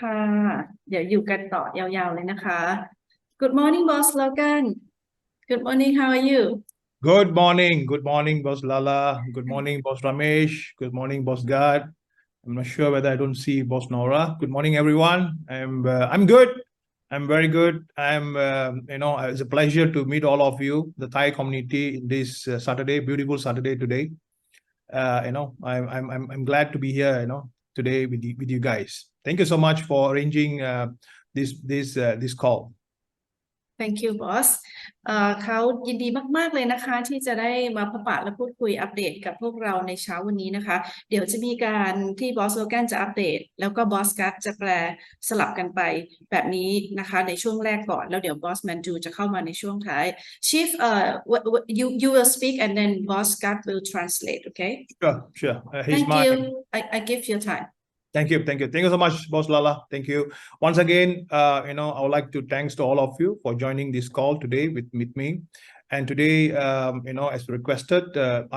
ค่ะเดี๋ยวอยู่กันต่อยาวๆเลยนะคะ Good morning boss Logan Good morning how are you Good morning, Boss Lala. Good morning, Boss Ramesh. Good morning, Boss Gad. I'm not sure whether I don't see Boss Nora. Good morning, everyone. I'm good. I'm very good. It's a pleasure to meet all of you, the Thai community, in this Saturday, beautiful Saturday today. I'm glad to be here. Today with you guys. Thank you so much for arranging this call. Thank you boss เขายินดีมากๆเลยนะคะที่จะได้มาพบปะและพูดคุยอัปเดตกับพวกเราในเช้าวันนี้นะคะเดี๋ยวจะมีการที่บอสโลแกนจะอัปเดตแล้วก็บอสกัสจะแปลสลับกันไปแบบนี้นะคะในช่วงแรกก่อนแล้วเดี๋ยวบอสแมนจูจะเข้ามาในช่วงท้าย Chief you will speak and then boss Scott will translate okay Sure. Thank you I give you time Thank you so much, Boss Lala. Thank you once again. I would like to thanks to all of you for joining this call today with me. And today, as requested,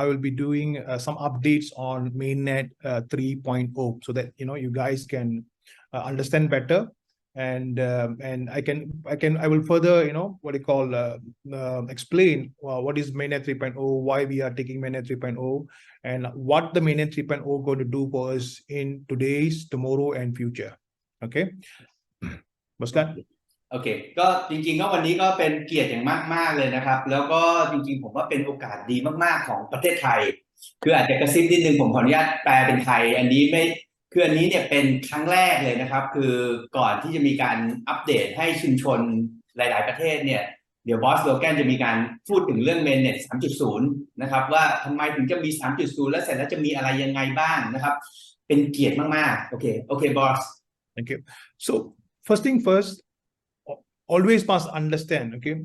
I will be doing some updates on mainnet 3.0 so that you guys can understand better. And I will further explain what is mainnet 3.0, why we are taking mainnet 3.0, and what the mainnet 3.0 going to do for us in today's, tomorrow, and future. Okay, what's that? โอเคก็จริงๆก็วันนี้ก็เป็นเกียรติอย่างมากๆเลยนะครับแล้วก็จริงๆผมว่าเป็นโอกาสดีมากๆของประเทศไทยคืออาจจะกระซิบนิดนึงผมขออนุญาตแปลเป็นไทยอันนี้เนี่ยเป็นครั้งแรกเลยนะครับคือก่อนที่จะมีการอัปเดตให้ชุมชนหลายๆประเทศเนี่ยเดี๋ยวบอสโลแกนจะมีการพูดถึงเรื่อง mainnet 3.0 นะครับว่าทำไมถึงจะมี 3.0 แล้วเสร็จแล้วจะมีอะไรยังไงบ้างนะครับเป็นเกียรติมากๆโอเคบอส Thank you. So first thing first, always must understand, okay,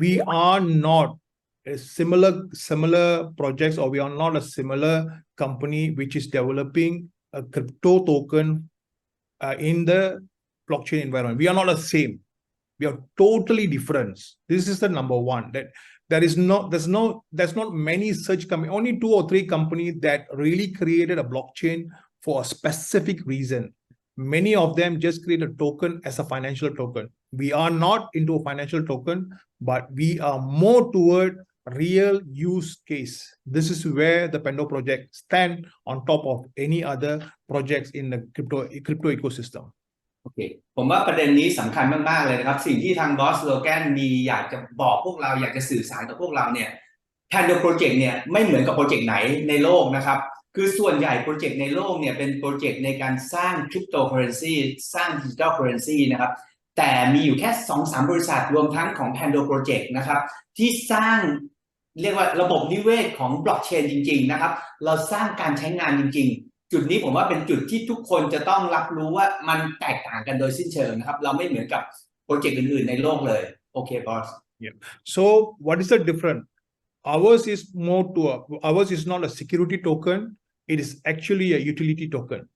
we are not a similar projects, or we are not a similar company which is developing a crypto token in the blockchain environment. We are not the same. We are totally different. This is the number one, that there's not many such company, only 2 or 3 companies that really created a blockchain for a specific reason. Many of them just create a token as a financial token. We are not into a financial token, but we are more toward real use case. This is where the Pando project stand on top of any other projects in the crypto ecosystem. โอเคผมว่าประเด็นนี้สำคัญมากๆเลยนะครับสิ่งที่ทางบอสโลแกนมีอยากจะบอกพวกเราอยากจะสื่อสารกับพวกเราเนี่ย Pando Project เนี่ยไม่เหมือนกับโปรเจกต์ไหนในโลกนะครับคือส่วนใหญ่โปรเจกต์ในโลกเนี่ยเป็นโปรเจกต์ในการสร้างคริปโตเคอเรนซีสร้างดิจิทัลเคอเรนซีนะครับแต่มีอยู่แค่ 2-3 บริษัทรวมทั้งของ Pando Project นะครับที่สร้างเรียกว่าระบบนิเวศของบล็อกเชนจริงๆนะครับเราสร้างการใช้งานจริงๆจุดนี้ผมว่าเป็นจุดที่ทุกคนจะต้องรับรู้ว่ามันแตกต่างกันโดยสิ้นเชิงนะครับเราไม่เหมือนกับโปรเจกต์อื่นๆในโลกเลยโอเคบอส Yeah. So what is the difference? Ours is not a security token. It is actually a utility token.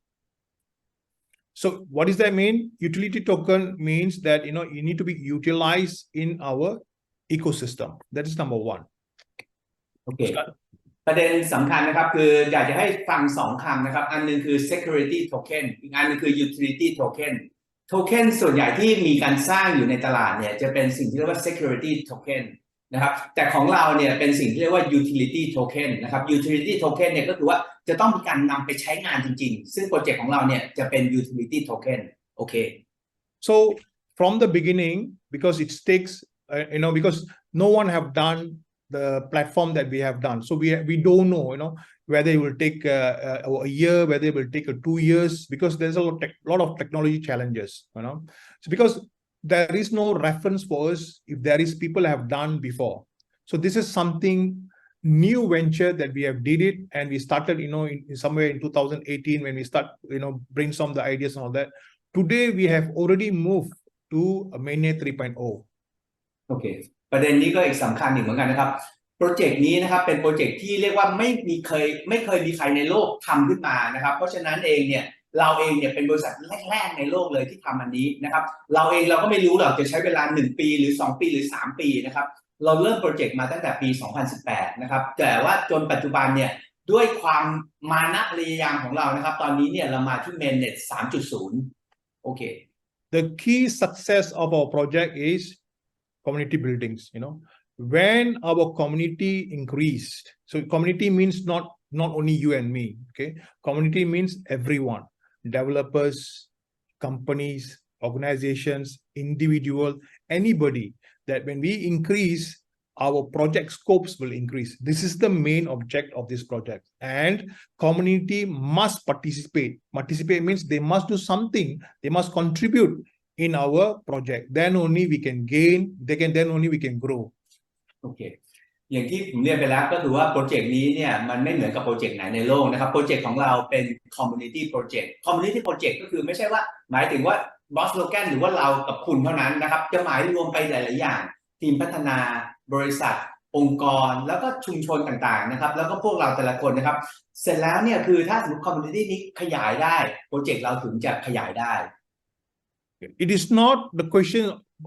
So what does that mean? Utility token means that you need to be utilized in our ecosystem. That is number one. โอเคประเด็นสำคัญนะครับคืออยากจะให้ฟัง2คำนะครับอันนึงคือ security token อีกอันนึงคือ utility token token ส่วนใหญ่ที่มีการสร้างอยู่ในตลาดเนี่ยจะเป็นสิ่งที่เรียกว่า security token นะครับแต่ของเราเนี่ยเป็นสิ่งที่เรียกว่า utility token นะครับ utility token เนี่ยก็คือว่าจะต้องมีการนำไปใช้งานจริงๆซึ่งโปรเจกต์ของเราเนี่ยจะเป็น utility token โอเค So from the beginning, because it takes because no one have done the platform that we have done, so we don't know whether it will take a year, whether it will take 2 years, because there's a lot of technology challenges, so because there is no reference for us if there is people have done before. So this is something new venture that we have did it, and we started in somewhere in 2018 when we start brainstorm the ideas and all that. Today we have already moved to a mainnet 3.0. โอเคประเด็นนี้ก็อีกสำคัญหนึ่งเหมือนกันนะครับโปรเจกต์นี้นะครับเป็นโปรเจกต์ที่เรียกว่าไม่เคยมีใครในโลกทำขึ้นมานะครับเพราะฉะนั้นเองเนี่ยเราเองเนี่ยเป็นบริษัทแรกๆในโลกเลยที่ทำอันนี้นะครับเราก็ไม่รู้หรอกจะใช้เวลา1ปีหรือ2ปีหรือ3ปีนะครับเราเริ่มโปรเจกต์มาตั้งแต่ปี2018นะครับแต่ว่าจนปัจจุบันเนี่ยด้วยความมานะพยายามของเรานะครับตอนนี้เนี่ยเรามาที่ mainnet 3.0 โอเค The key success of our project is community buildings. When our community increased, so community means not only you and me. Okay, community means everyone, developers, companies, organizations, individual, anybody. That when we increase, our project scopes will increase. This is the main object of this project, and community must participate. Participate means they must do something. They must contribute in our project. Then only we can gain. Then only we can grow. โอเคอย่างที่ผมเรียนไปแล้วก็คือว่าโปรเจกต์นี้เนี่ยมันไม่เหมือนกับโปรเจกต์ไหนในโลกนะครับโปรเจกต์ของเราเป็น community project community project ก็คือไม่ใช่ว่าหมายถึงว่า Boss Logan หรือว่าเรากับคุณเท่านั้นนะครับจะหมายรวมไปหลายๆอย่างทีมพัฒนาบริษัทองค์กรแล้วก็ชุมชนต่างๆนะครับแล้วก็พวกเราแต่ละคนนะครับเสร็จแล้วเนี่ยคือถ้าสมมติ community นี้ขยายได้โปรเจกต์เราถึงจะขยายได้ It is not the question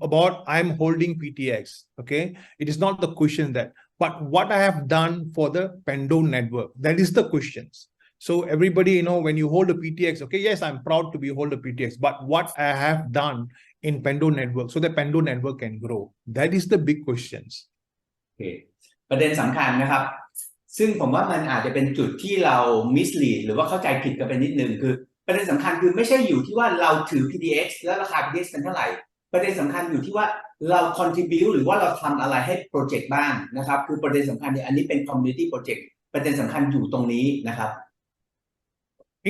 about I'm holding PTX. Okay, it is not the question that, but what I have done for the Pando network. That is the questions. So everybody, when you hold a PTX, okay, yes, I'm proud to be hold a PTX, but what I have done in Pando network so that Pando network can grow. That is the big questions. โอเคประเด็นสำคัญนะครับซึ่งผมว่ามันอาจจะเป็นจุดที่เรา mislead หรือว่าเข้าใจผิดกันไปนิดนึงคือประเด็นสำคัญคือไม่ใช่อยู่ที่ว่าเราถือ PTX แล้วราคา PTX เป็นเท่าไหร่ประเด็นสำคัญอยู่ที่ว่าเรา contribute หรือว่าเราทำอะไรให้โปรเจกต์บ้างนะครับคือประเด็นสำคัญเนี่ยอันนี้เป็น community project ประเด็นสำคัญอยู่ตรงนี้นะครับ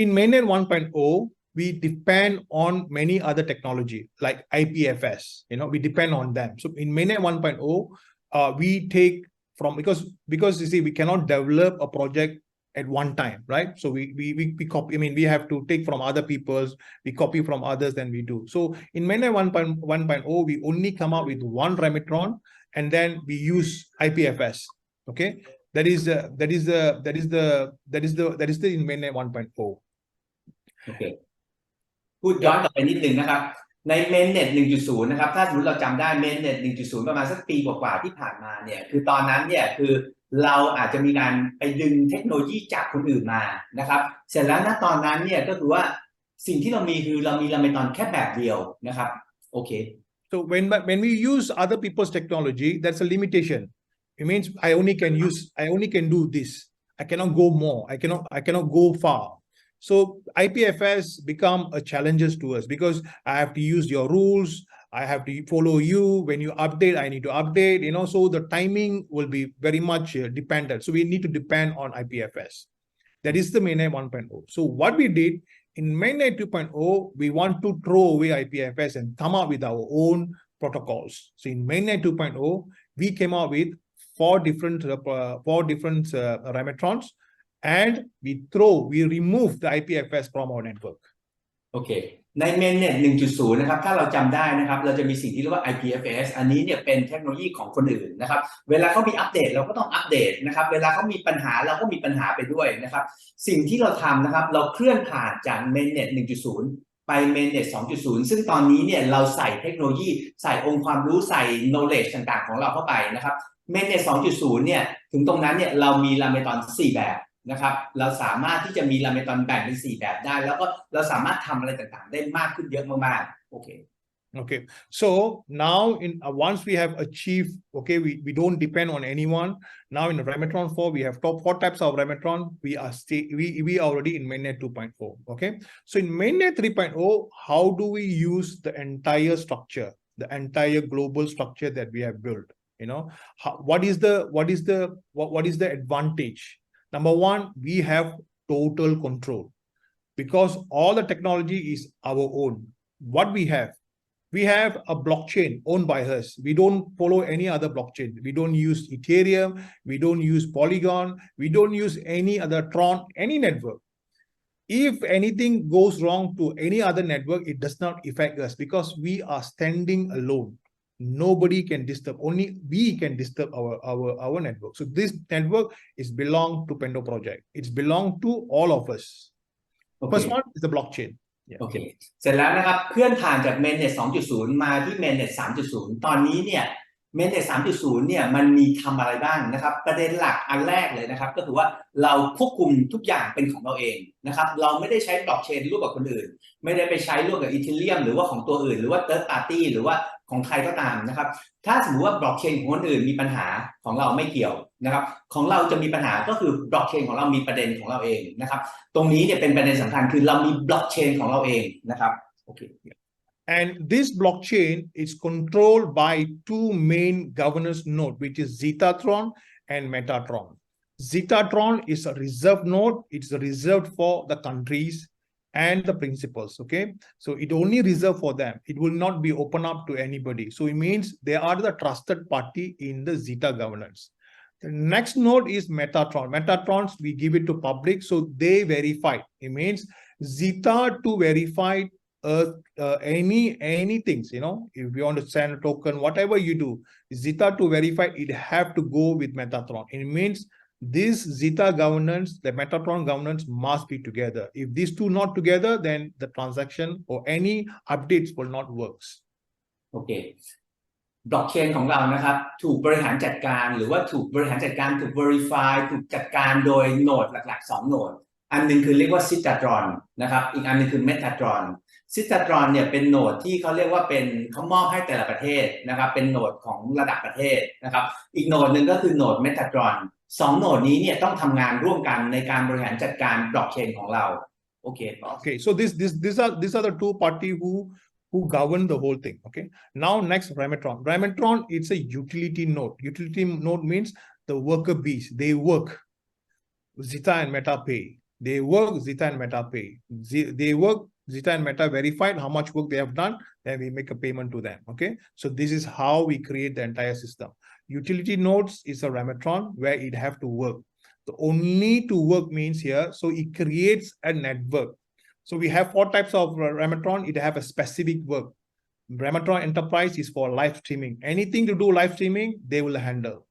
In mainnet 1.0, we depend on many other technology like IPFS. We depend on them. So in mainnet 1.0, we take from because you see we cannot develop a project at one time, right? So we copy. We have to take from other people's. We copy from others than we do. So in mainnet 1.0, we only come up with one Rametron, and then we use IPFS. Okay, that is the in mainnet 1.0. โอเคพูดย้อนกลับไปนิดนึงนะครับใน mainnet 1.0 นะครับถ้าสมมติเราจำได้ mainnet 1.0 ประมาณสักปีกว่าๆที่ผ่านมาเนี่ยคือตอนนั้นเนี่ยคือเราอาจจะมีการไปดึงเทคโนโลยีจากคนอื่นมานะครับเสร็จแล้วณตอนนั้นเนี่ยก็คือว่าสิ่งที่เรามีคือเรามีลาเมตอนแค่แบบเดียวนะครับโอเค So when we use other people's technology, that's a limitation. It means I only can do this. I cannot go more. I cannot go far. So IPFS become a challenge to us because I have to use your rules. I have to follow you. When you update, I need to update, so the timing will be very much dependent. So we need to depend on IPFS. That is the mainnet 1.0. So what we did in mainnet 2.0, we want to throw away IPFS and come up with our own protocols. So in mainnet 2.0, we came up with four different Rametrons, and we remove the IPFS from our network. โอเคใน mainnet 1.0 นะครับถ้าเราจำได้นะครับเราจะมีสิ่งที่เรียกว่า IPFS อันนี้เนี่ยเป็นเทคโนโลยีของคนอื่นนะครับเวลาเขามีอัปเดตเราก็ต้องอัปเดตนะครับเวลาเขามีปัญหาเราก็มีปัญหาไปด้วยนะครับสิ่งที่เราทำนะครับเราเคลื่อนผ่านจาก mainnet 1.0 ไป mainnet 2.0 ซึ่งตอนนี้เนี่ยเราใส่เทคโนโลยีใส่องค์ความรู้ใส่ knowledge ต่างๆของเราเข้าไปนะครับ mainnet 2.0 เนี่ยถึงตรงนั้นเนี่ยเรามีลาเมตอน4แบบนะครับเราสามารถที่จะมีลาเมตอนแบ่งเป็น4แบบได้แล้วก็เราสามารถทำอะไรต่างๆได้มากขึ้นเยอะมากๆโอเค Okay, so now once we have achieved, okay, we don't depend on anyone. Now in Rametron 4, we have four types of Rametron. We are already in mainnet 2.0. Okay, so in mainnet 3.0, how do we use the entire structure, the entire global structure that we have built? What is the advantage? Number one, we have total control because all the technology is our own. What we have a blockchain owned by us. We don't follow any other blockchain. We don't use Ethereum. We don't use Polygon. We don't use any other Tron, any network. If anything goes wrong to any other network, it does not affect us because we are standing alone. Nobody can disturb. Only we can disturb our network. So this network is belong to Pando project. It's belong to all of us. Okay. First one is the blockchain. โอเคเสร็จแล้วนะครับเคลื่อนผ่านจาก mainnet 2.0 มาที่ mainnet 3.0 ตอนนี้เนี่ย mainnet 3.0 เนี่ยมันมีทำอะไรบ้างนะครับประเด็นหลักอันแรกเลยนะครับก็คือว่าเราควบคุมทุกอย่างเป็นของเราเองนะครับเราไม่ได้ใช้บล็อกเชนร่วมกับคนอื่นไม่ได้ไปใช้ร่วมกับอีเธเรียมหรือว่าของตัวอื่นหรือว่า third party หรือว่าของใครก็ตามนะครับถ้าสมมติว่าบล็อกเชนของคนอื่นมีปัญหาของเราไม่เกี่ยวนะครับของเราจะมีปัญหาก็คือบล็อกเชนของเรามีประเด็นของเราเองนะครับตรงนี้เนี่ยเป็นประเด็นสำคัญคือเรามีบล็อกเชนของเราเองนะครับโอเคAnd this blockchain is controlled by two main governance nodes, which is Zetatron and Metatron. Zetatron is a reserved node. It's reserved for the countries and the principals, okay? So it only reserved for them. It will not be open up to anybody. So it means they are the trusted party in the Zeta governance. The next node is Metatron. Metatrons, we give it to public, so they verify. It means Zeta to verify any things, you know, if you want to send a token, whatever you do, Zeta to verify, it have to go with Metatron. It means this Zeta governance, the Metatron governance must be together. If these two not together, then the transaction or any updates will not works. โอเคบล็อกเชนของเรานะครับถูกบริหารจัดการหรือว่าถูกบริหารจัดการถูก verify ถูกจัดการโดยโหนดหลักๆ2โหนดอันนึงคือเรียกว่า Zetatron นะครับอีกอันนึงคือ Metatron Zetatron เนี่ยเป็นโหนดที่เขาเรียกว่าเป็นเขามอบให้แต่ละประเทศนะครับเป็นโหนดของระดับประเทศนะครับอีกโหนดหนึ่งก็คือโหนด Metatron 2โหนดนี้เนี่ยต้องทำงานร่วมกันในการบริหารจัดการบล็อกเชนของเราโอเค Okay, so these are the two party who govern the whole thing. Okay, now next Rametron. Rametron, it's a utility node. Utility node means the worker bees, they work. Zeta and Meta pay. They work, Zeta and Meta pay. They work, Zeta and Meta verified how much work they have done, then we make a payment to them. Okay, so this is how we create the entire system. Utility nodes is a Rametron where it have to work. The only to work means here, so it creates a network. So we have 4 types of Rametron. It have a specific work. Rametron Enterprise is for live streaming. Anything to do live streaming, they will handle.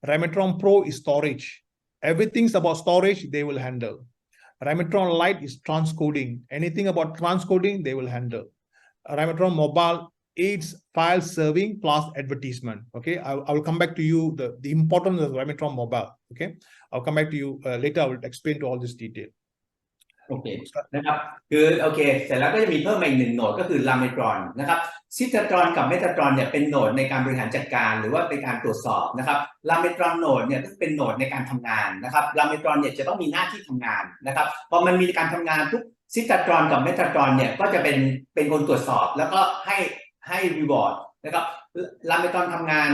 Rametron Pro is storage. Everything's about storage, they will handle. Rametron Lite is transcoding. Anything about transcoding, they will handle. Rametron Mobile aids file serving plus advertisement. Okay, I will come back to you the importance of Rametron Mobile. Okay, I'll come back to you later. I will explain to all this detail. โอเคนะครับคือโอเคเสร็จแล้วก็จะมีเพิ่มมาอีก1โหนดก็คือ Rametron นะครับ Zetatron กับ Metatron เนี่ยเป็นโหนดในการบริหารจัดการหรือว่าเป็นการตรวจสอบนะครับ Rametron โหนดเนี่ยก็เป็นโหนดในการทำงานนะครับ Rametron เนี่ยจะต้องมีหน้าที่ทำงานนะครับพอมันมีการทำงานทุก Zetatron กับ Metatron เนี่ยก็จะเป็นคนตรวจสอบแล้วก็ให้ reward นะครับ Rametron ทำงาน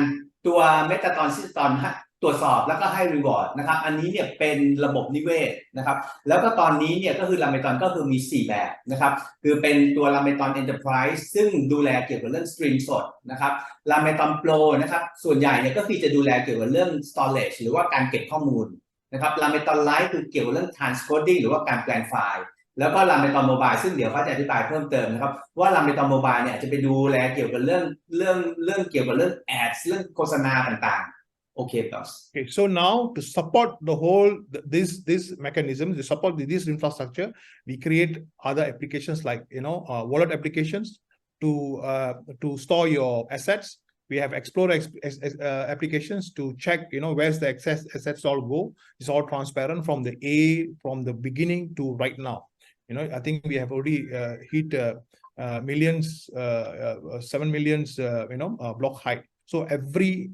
ตัว Metatron Zetatron ตรวจสอบแล้วก็ให้ reward นะครับอันนี้เนี่ยเป็นระบบนิเวศนะครับแล้วก็ตอนนี้เนี่ยก็คือ Rametron ก็คือมี4แบบนะครับคือเป็นตัว Rametron Enterprise ซึ่งดูแลเกี่ยวกับเรื่องสตรีมสดนะครับ Rametron Pro นะครับส่วนใหญ่เนี่ยก็คือจะดูแลเกี่ยวกับเรื่อง storage หรือว่าการเก็บข้อมูลนะครับ Rametron Lite คือเกี่ยวกับเรื่อง transcoding หรือว่าการแปลงไฟล์แล้วก็ Rametron Mobile ซึ่งเดี๋ยวเขาจะอธิบายเพิ่มเติมนะครับว่า Rametron Mobile เนี่ยจะไปดูแลเกี่ยวกับเรื่องเกี่ยวกับเรื่อง ads เรื่องโฆษณาต่างๆOkay, boss. Okay, so now to support the whole this mechanism, to support this infrastructure, we create other applications like wallet applications to store your assets. We have Explorer applications to check where's the assets all go. It's all transparent from the beginning to right now. I think we have already hit millions, 7 millions, block height. So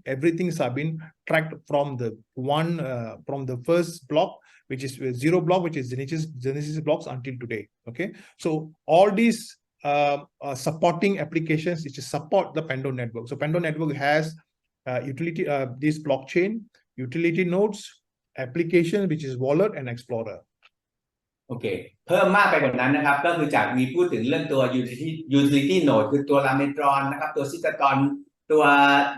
everything's have been tracked from the first block, which is 0 block, which is Genesis blocks until today. Okay, so all these supporting applications which support the Pando network. So Pando network has utility this blockchain, utility nodes, application which is wallet and explorer. โอเคเพิ่มมากไปกว่านั้นนะครับก็คือจากมีพูดถึงเรื่องตัว utility node คือตัว Rametron นะครับตัว Zetatron ตัว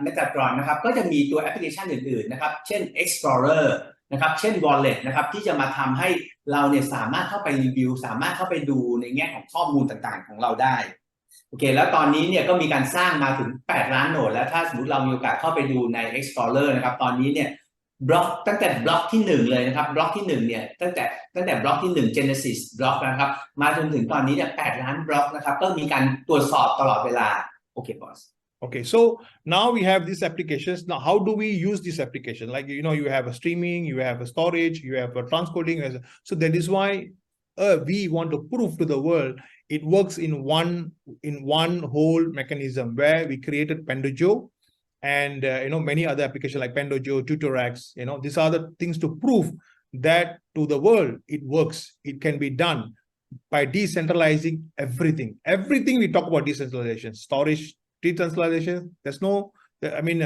Metatron นะครับก็จะมีตัวแอปพลิเคชันอื่นๆนะครับเช่น Explorer นะครับเช่น Wallet นะครับที่จะมาทำให้เราเนี่ยสามารถเข้าไปรีวิวสามารถเข้าไปดูในแง่ของข้อมูลต่างๆของเราได้โอเคแล้วตอนนี้เนี่ยก็มีการสร้างมาถึง8ล้านโหนดแล้วถ้าสมมติเรามีโอกาสเข้าไปดูใน Explorer นะครับตอนนี้เนี่ยบล็อกตั้งแต่บล็อกที่1เลยนะครับบล็อกที่1เนี่ยตั้งแต่บล็อกที่1 Genesis บล็อกนะครับมาจนถึงตอนนี้เนี่ย8ล้านบล็อกนะครับก็มีการตรวจสอบตลอดเวลาโอเคบอส Okay, so now we have these applications. Now, how do we use this application? Like, you have a streaming, you have a storage, you have a transcoding. So that is why we want to prove to the world it works in one whole mechanism where we created Pandojo and many other applications like Pandojo, Tutorax. These are the things to prove that to the world it works. It can be done by decentralizing everything. Everything we talk about decentralization, storage, decentralization. There's no. I mean,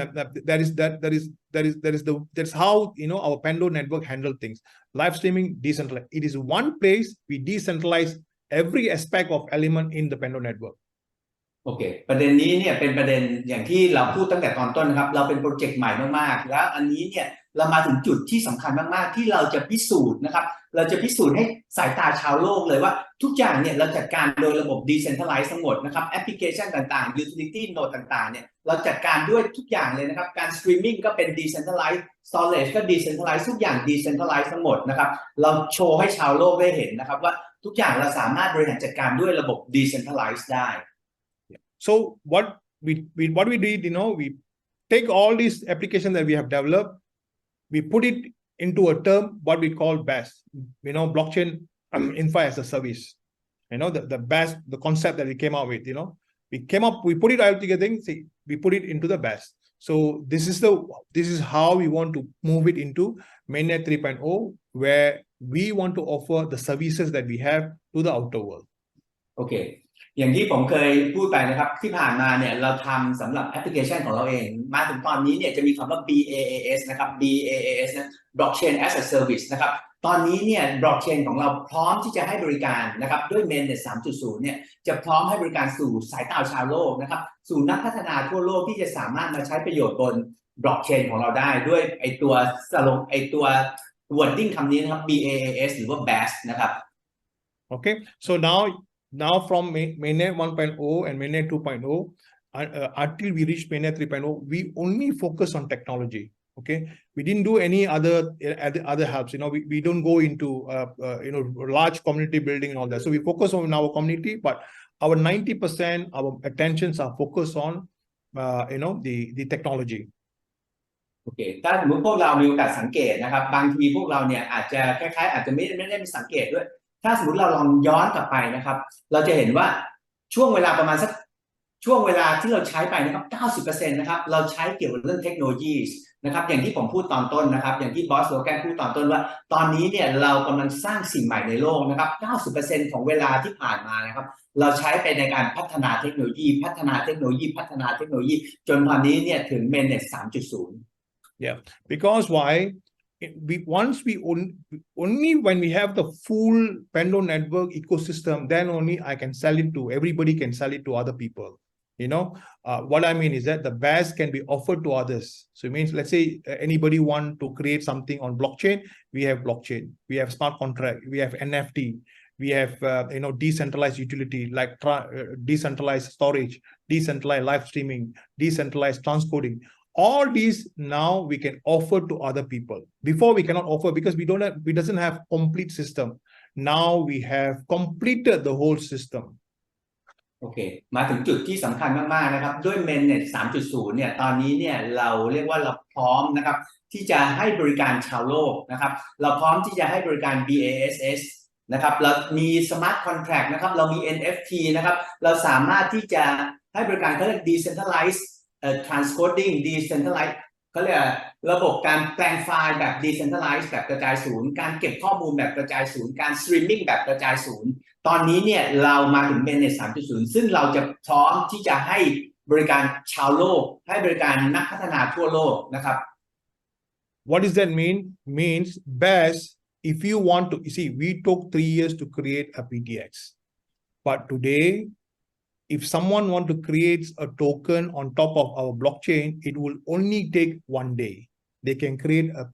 that's how our Pando network handle things. Live streaming, decentralized. It is one place we decentralize every aspect of element in the Pando network. โอเคประเด็นนี้เนี่ยเป็นประเด็นอย่างที่เราพูดตั้งแต่ตอนต้นนะครับเราเป็นโปรเจกต์ใหม่มากๆแล้วอันนี้เนี่ยเรามาถึงจุดที่สำคัญมากๆที่เราจะพิสูจน์นะครับเราจะพิสูจน์ให้สายตาชาวโลกเลยว่าทุกอย่างเนี่ยเราจัดการโดยระบบ decentralized ทั้งหมดนะครับแอปพลิเคชันต่างๆ utility node ต่างๆเนี่ยเราจัดการด้วยทุกอย่างเลยนะครับการ streaming ก็เป็น decentralized storage ก็ decentralized ทุกอย่าง decentralized ทั้งหมดนะครับเราโชว์ให้ชาวโลกได้เห็นนะครับว่าทุกอย่างเราสามารถบริหารจัดการด้วยระบบ decentralized ได้ So what we did, we take all these applications that we have developed, we put it into a term what we call BaaS, blockchain infra as a service. The BaaS, the concept that we came out with, we put it all together, we put it into the BaaS. So this is how we want to move it into mainnet 3.0, where we want to offer the services that we have to the outer world. Okay. อย่างที่ผมเคยพูดไปนะครับที่ผ่านมาเนี่ยเราทำสำหรับแอปพลิเคชันของเราเองมาถึงตอนนี้เนี่ยจะมีคำว่า BaaS นะครับ BaaS นะ Blockchain as a Service นะครับตอนนี้เนี่ย Blockchain ของเราพร้อมที่จะให้บริการนะครับด้วย mainnet 3.0 เนี่ยจะพร้อมให้บริการสู่สายตาชาวโลกนะครับสู่นักพัฒนาทั่วโลกที่จะสามารถมาใช้ประโยชน์บน Blockchain ของเราได้ด้วยตัว wording คำนี้นะครับ BaaS หรือว่า BaaS นะครับ Okay, so now from mainnet 1.0 and mainnet 2.0 until we reach mainnet 3.0, we only focus on technology. Okay, we didn't do any other helps. We don't go into large community building and all that. So we focus on our community, but our 90% our attentions are focused on the technology. โอเคถ้าสมมติพวกเรามีโอกาสสังเกตนะครับบางทีพวกเราเนี่ยอาจจะคล้ายๆอาจจะไม่ได้สังเกตด้วยถ้าสมมติเราลองย้อนกลับไปนะครับเราจะเห็นว่าช่วงเวลาประมาณสักช่วงเวลาที่เราใช้ไปนะครับ 90% นะครับเราใช้เกี่ยวกับเรื่องเทคโนโลยีนะครับอย่างที่ผมพูดตอนต้นนะครับอย่างที่บอสโลแกนพูดตอนต้นว่าตอนนี้เนี่ยเรากำลังสร้างสิ่งใหม่ในโลกนะครับ 90% ของเวลาที่ผ่านมานะครับเราใช้ไปในการพัฒนาเทคโนโลยีจนตอนนี้เนี่ยถึง mainnet 3.0 Yeah, because why? Only when we have the full Pando network ecosystem, then only I can sell it to everybody. Can sell it to other people. What I mean is that the BaaS can be offered to others. So it means, let's say anybody want to create something on blockchain. We have blockchain. We have smart contract. We have NFT. We have decentralized utility like decentralized storage, decentralized live streaming, decentralized transcoding. All these now we can offer to other people. Before we cannot offer because we doesn't have complete system. Now we have completed the whole system. โอเคมาถึงจุดที่สำคัญมากๆนะครับด้วย mainnet 3.0 เนี่ยตอนนี้เนี่ยเราเรียกว่าเราพร้อมนะครับที่จะให้บริการชาวโลกนะครับเราพร้อมที่จะให้บริการ BaaS นะครับเรามี smart contract นะครับเรามี NFT นะครับเราสามารถที่จะให้บริการเขาเรียก decentralized transcoding decentralized เขาเรียกระบบการแปลงไฟล์แบบ decentralized แบบกระจายศูนย์การเก็บข้อมูลแบบกระจายศูนย์การ streaming แบบกระจายศูนย์ตอนนี้เนี่ยเรามาถึง mainnet 3.0 ซึ่งเราจะพร้อมที่จะให้บริการชาวโลกให้บริการนักพัฒนาทั่วโลกนะครับ What does that mean? Means BaaS, if you want to see, we took 3 years to create a PTX, but today if someone want to create a token on top of our blockchain, it will only take 1 day. They can create a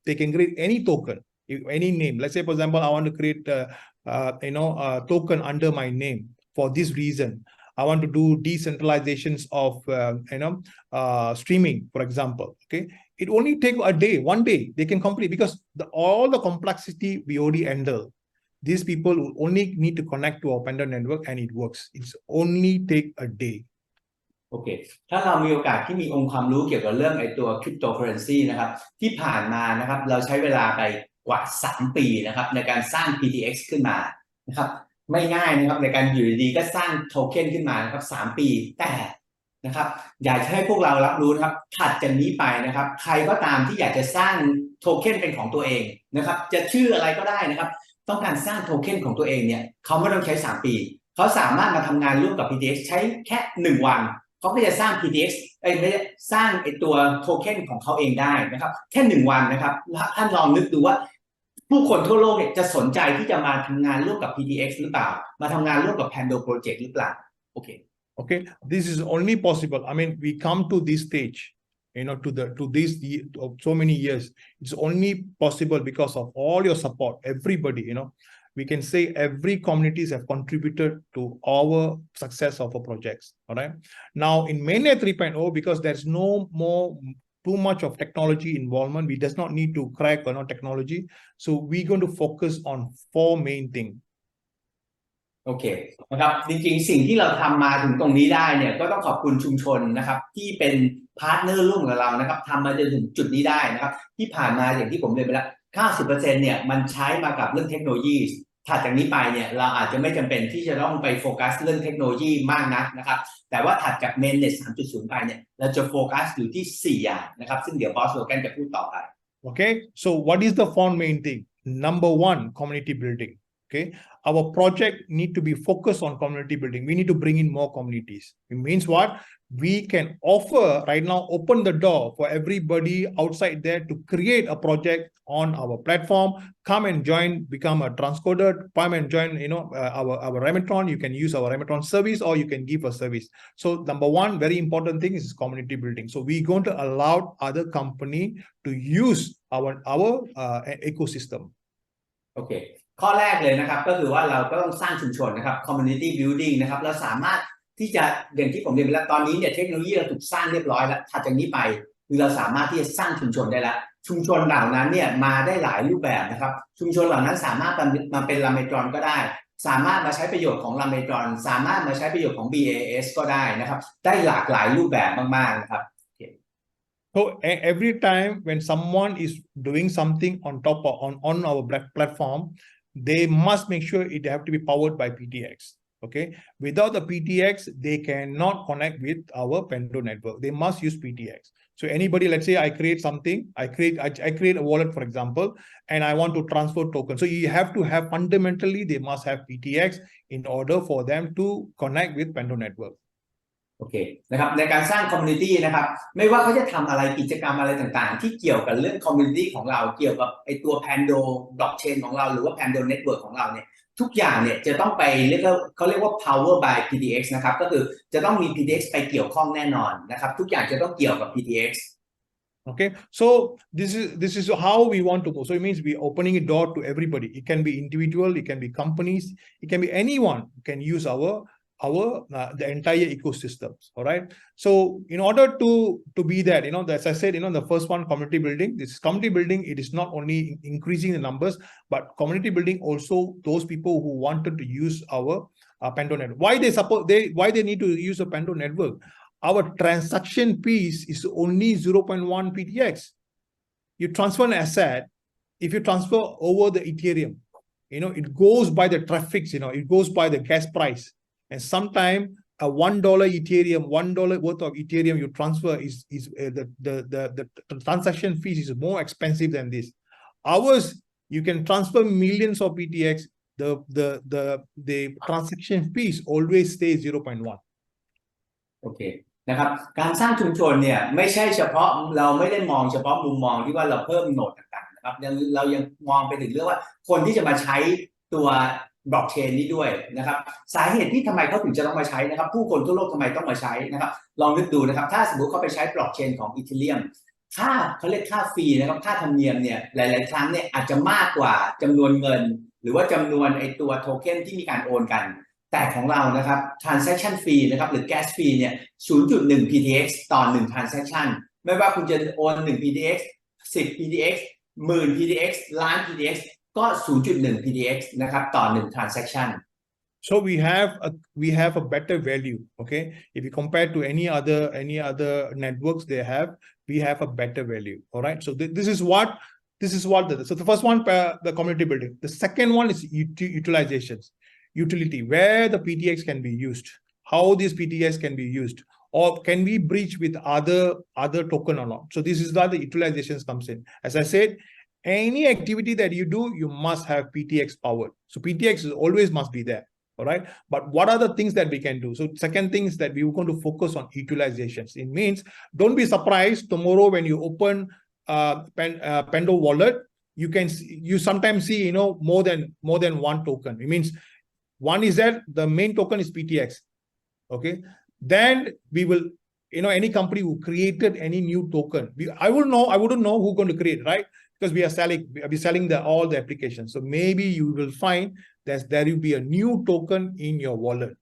they can create any token, any name. Let's say, for example, I want to create a token under my name for this reason. I want to do decentralizations of streaming, for example. Okay, it only take a day, 1 day. They can complete because all the complexity we already handle. These people will only need to connect to our Pando network and it works. It's only take a day. โอเคถ้าเรามีโอกาสที่มีองค์ความรู้เกี่ยวกับเรื่องไอ้ตัวคริปโตเคอเรนซีนะครับที่ผ่านมานะครับเราใช้เวลาไปกว่า3 ปีนะครับในการสร้าง PTX ขึ้นมานะครับไม่ง่ายนะครับในการอยู่ดีๆก็สร้างโทเค็นขึ้นมานะครับ3 ปีแต่นะครับอยากให้พวกเรารับรู้นะครับถัดจากนี้ไปนะครับใครก็ตามที่อยากจะสร้างโทเค็นเป็นของตัวเองนะครับจะชื่ออะไรก็ได้นะครับต้องการสร้างโทเค็นของตัวเองเนี่ยเขาไม่ต้องใช้3 ปีเขาสามารถมาทำงานร่วมกับ PTX ใช้แค่1 วันเขาก็จะสร้าง PTX ไม่ได้สร้างไอตัวโทเค็นของเขาเองได้นะครับแค่1 วันนะครับท่านลองนึกดูว่าผู้คนทั่วโลกเนี่ยจะสนใจที่จะมาทำงานร่วมกับ PTX หรือเปล่ามาทำงานร่วมกับ Pando Project หรือเปล่าโอเค Okay, this is only possible. I mean, we come to this stage, to this of so many years. It's only possible because of all your support, everybody. We can say every communities have contributed to our success of our projects. All right. Now in mainnet 3.0, because there's no more too much of technology involvement, we does not need to crack technology. So we're going to focus on 4 main things. โอเคนะครับจริงๆสิ่งที่เราทำมาถึงตรงนี้ได้เนี่ยก็ต้องขอบคุณชุมชนนะครับที่เป็นพาร์ทเนอร์ร่วมกับเรานะครับทำมาจนถึงจุดนี้ได้นะครับที่ผ่านมาอย่างที่ผมเรียนไปแล้ว 90% เนี่ยมันใช้มากับเรื่องเทคโนโลยีถัดจากนี้ไปเนี่ยเราอาจจะไม่จำเป็นที่จะต้องไปโฟกัสเรื่องเทคโนโลยีมากนักนะครับแต่ว่าถัดจาก mainnet 3.0 ไปเนี่ยเราจะโฟกัสอยู่ที่4 อย่างนะครับซึ่งเดี๋ยวบอสโลแกนจะพูดต่อไป Okay, so what is the 4 main thing? Number 1, community building. Okay, our project need to be focused on community building. We need to bring in more communities. It means what? We can offer right now, open the door for everybody outside there to create a project on our platform. Come and join, become a transcoder. Come and join, our Rameter on. You can use our Rameter on service, or you can give a service. So number 1, very important thing is community building. So we're going to allow other company to use our ecosystem. โอเคข้อแรกเลยนะครับก็คือว่าเราก็ต้องสร้างชุมชนนะครับ community building นะครับเราสามารถที่จะอย่างที่ผมเรียนไปแล้วตอนนี้เนี่ยเทคโนโลยีเราถูกสร้างเรียบร้อยแล้วถัดจากนี้ไปคือเราสามารถที่จะสร้างชุมชนได้แล้วชุมชนเหล่านั้นเนี่ยมาได้หลายรูปแบบนะครับชุมชนเหล่านั้นสามารถมาเป็นลาเมตรอนก็ได้สามารถมาใช้ประโยชน์ของลาเมตรอนสามารถมาใช้ประโยชน์ของ BAS ก็ได้นะครับได้หลากหลายรูปแบบมากๆนะครับSo every time when someone is doing something on top of on our platform, they must make sure it have to be powered by PTX. Okay, without the PTX, they cannot connect with our Pando network. They must use PTX. So anybody, let's say I create something, I create a wallet, for example, and I want to transfer tokens. So you have to have fundamentally, they must have PTX in order for them to connect with Pando network. โอเคนะครับในการสร้างคอมมูนิตี้นะครับไม่ว่าเขาจะทำอะไรกิจกรรมอะไรต่างๆที่เกี่ยวกับเรื่องคอมมูนิตี้ของเราเกี่ยวกับไอตัว Pando blockchain ของเราหรือว่า Pando network ของเราเนี่ยทุกอย่างเนี่ยจะต้องไปเขาเรียกว่า power by PTX นะครับก็คือจะต้องมี PTX ไปเกี่ยวข้องแน่นอนนะครับทุกอย่างจะต้องเกี่ยวกับ PTX Okay, so this is how we want to go. So it means we opening a door to everybody. It can be individual, it can be companies, it can be anyone who can use the entire ecosystems. All right. So in order to be that, as I said, the first one, community building. This community building, it is not only increasing the numbers, but community building also those people who wanted to use our Pando network. Why they need to use a Pando network? Our transaction piece is only 0.1 PTX. You transfer an asset. If you transfer over the Ethereum, it goes by the traffic. It goes by the gas price. And sometimes a $1 Ethereum, $1 worth of Ethereum you transfer is the transaction fees is more expensive than this. Ours, you can transfer millions of PTX. The transaction fees always stays 0.1. โอเคนะครับการสร้างชุมชนเนี่ยไม่ใช่เฉพาะเราไม่ได้มองเฉพาะมุมมองที่ว่าเราเพิ่มโหนดต่างๆนะครับเรายังมองไปถึงเรื่องว่าคนที่จะมาใช้ตัวบล็อกเชนนี้ด้วยนะครับสาเหตุที่ทำไมเขาถึงจะต้องมาใช้นะครับผู้คนทั่วโลกทำไมต้องมาใช้นะครับลองนึกดูนะครับถ้าสมมติเขาไปใช้บล็อกเชนของอีเธเรียมค่าเขาเรียกค่าฟรีนะครับค่าธรรมเนียมเนี่ยหลายๆครั้งเนี่ยอาจจะมากกว่าจำนวนเงินหรือว่าจำนวนไอตัวโทเค็นที่มีการโอนกันแต่ของเรานะครับ transaction fee นะครับหรือ gas fee เนี่ย 0.1 PTX ต่อ1 transaction ไม่ว่าคุณจะโอน1 PTX 10 PTX 10,000 PTX ล้าน PTXก็ 0.1 PTX นะครับต่อ1 transaction So we have a better value. Okay, if you compare to any other networks they have, we have a better value. All right. So this is what so the first one, the community building. The second one is utilizations, utility, where the PTX can be used, how these PTX can be used, or can we bridge with other token or not. So this is where the utilizations comes in. As I said, any activity that you do, you must have PTX powered. So PTX always must be there. All right. But what are the things that we can do? So second thing is that we are going to focus on utilizations. It means don't be surprised tomorrow when you open Pando wallet, you sometimes see more than one token. It means one is that the main token is PTX. Okay. Then we will, any company who created any new token, I wouldn't know who's going to create, right? Because we are selling all the applications. So maybe you will find that there will be a new token in your wallet.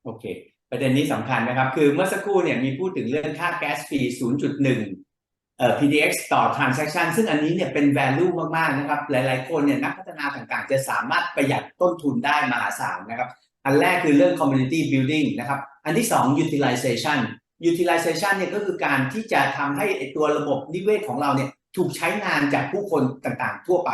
โอเคประเด็นนี้สำคัญนะครับคือเมื่อสักครู่เนี่ยมีพูดถึงเรื่องค่าแก๊สฟรี 0.1 PTX ต่อ transaction ซึ่งอันนี้เนี่ยเป็น value มากๆนะครับหลายๆคนเนี่ยนักพัฒนาต่างๆจะสามารถประหยัดต้นทุนได้มหาศาลนะครับอันแรกคือเรื่อง community building นะครับอันที่2 utilization เนี่ยก็คือการที่จะทำให้ตัวระบบนิเวศของเราเนี่ยถูกใช้งานจากผู้คนต่างๆทั่วไป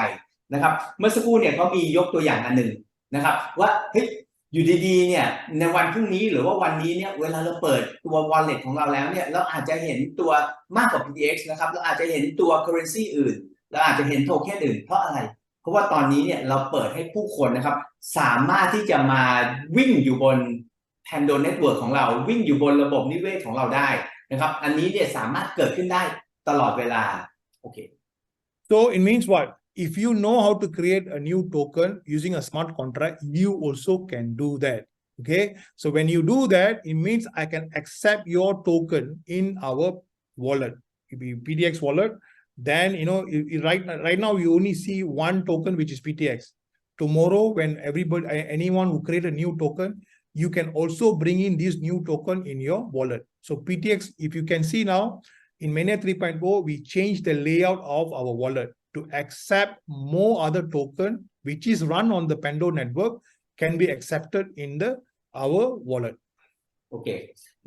นะครับเมื่อสักครู่เนี่ยเขามียกตัวอย่างอันหนึ่งนะครับว่าเฮ้ยอยู่ดีๆเนี่ยในวันพรุ่งนี้หรือว่าวันนี้เนี่ยเวลาเราเปิดตัว wallet ของเราแล้วเนี่ยเราอาจจะเห็นตัวมากกว่า PTX นะครับเราอาจจะเห็นตัว currency อื่นเราอาจจะเห็นโทเค็นอื่นเพราะอะไรเพราะว่าตอนนี้เนี่ยเราเปิดให้ผู้คนนะครับสามารถที่จะมาวิ่งอยู่บน Pando Network ของเราวิ่งอยู่บนระบบนิเวศของเราได้นะครับอันนี้เนี่ยสามารถเกิดขึ้นได้ตลอดเวลาโอเค So it means what? If you know how to create a new token using a smart contract, you also can do that. Okay. So when you do that, it means I can accept your token in our wallet. If you PTX wallet, then right now you only see one token, which is PTX. Tomorrow, when anyone who create a new token, you can also bring in this new token in your wallet. So PTX, if you can see now, in mainnet 3.0, we changed the layout of our wallet to accept more other token, which is run on the Pando network, can be accepted in our wallet. โอเค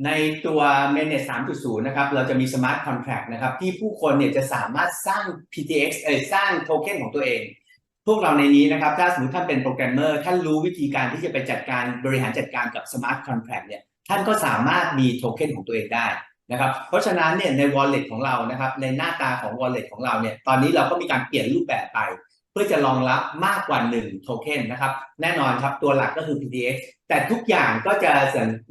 ในตัว mainnet 3.0 นะครับเราจะมี smart contract นะครับที่ผู้คนเนี่ยจะสามารถสร้าง PTX สร้างโทเค็นของตัวเองพวกเราในนี้นะครับถ้าสมมติท่านเป็นโปรแกรมเมอร์ท่านรู้วิธีการที่จะไปบริหารจัดการกับ smart contract เนี่ยท่านก็สามารถมีโทเค็นของตัวเองได้นะครับเพราะฉะนั้นเนี่ยใน wallet ของเรานะครับในหน้าตาของ wallet ของเราเนี่ยตอนนี้เราก็มีการเปลี่ยนรูปแบบไปเพื่อจะรองรับมากกว่า1โทเค็นนะครับแน่นอนครับตัวหลักก็คือ PTX แต่ทุกอย่างก็จะ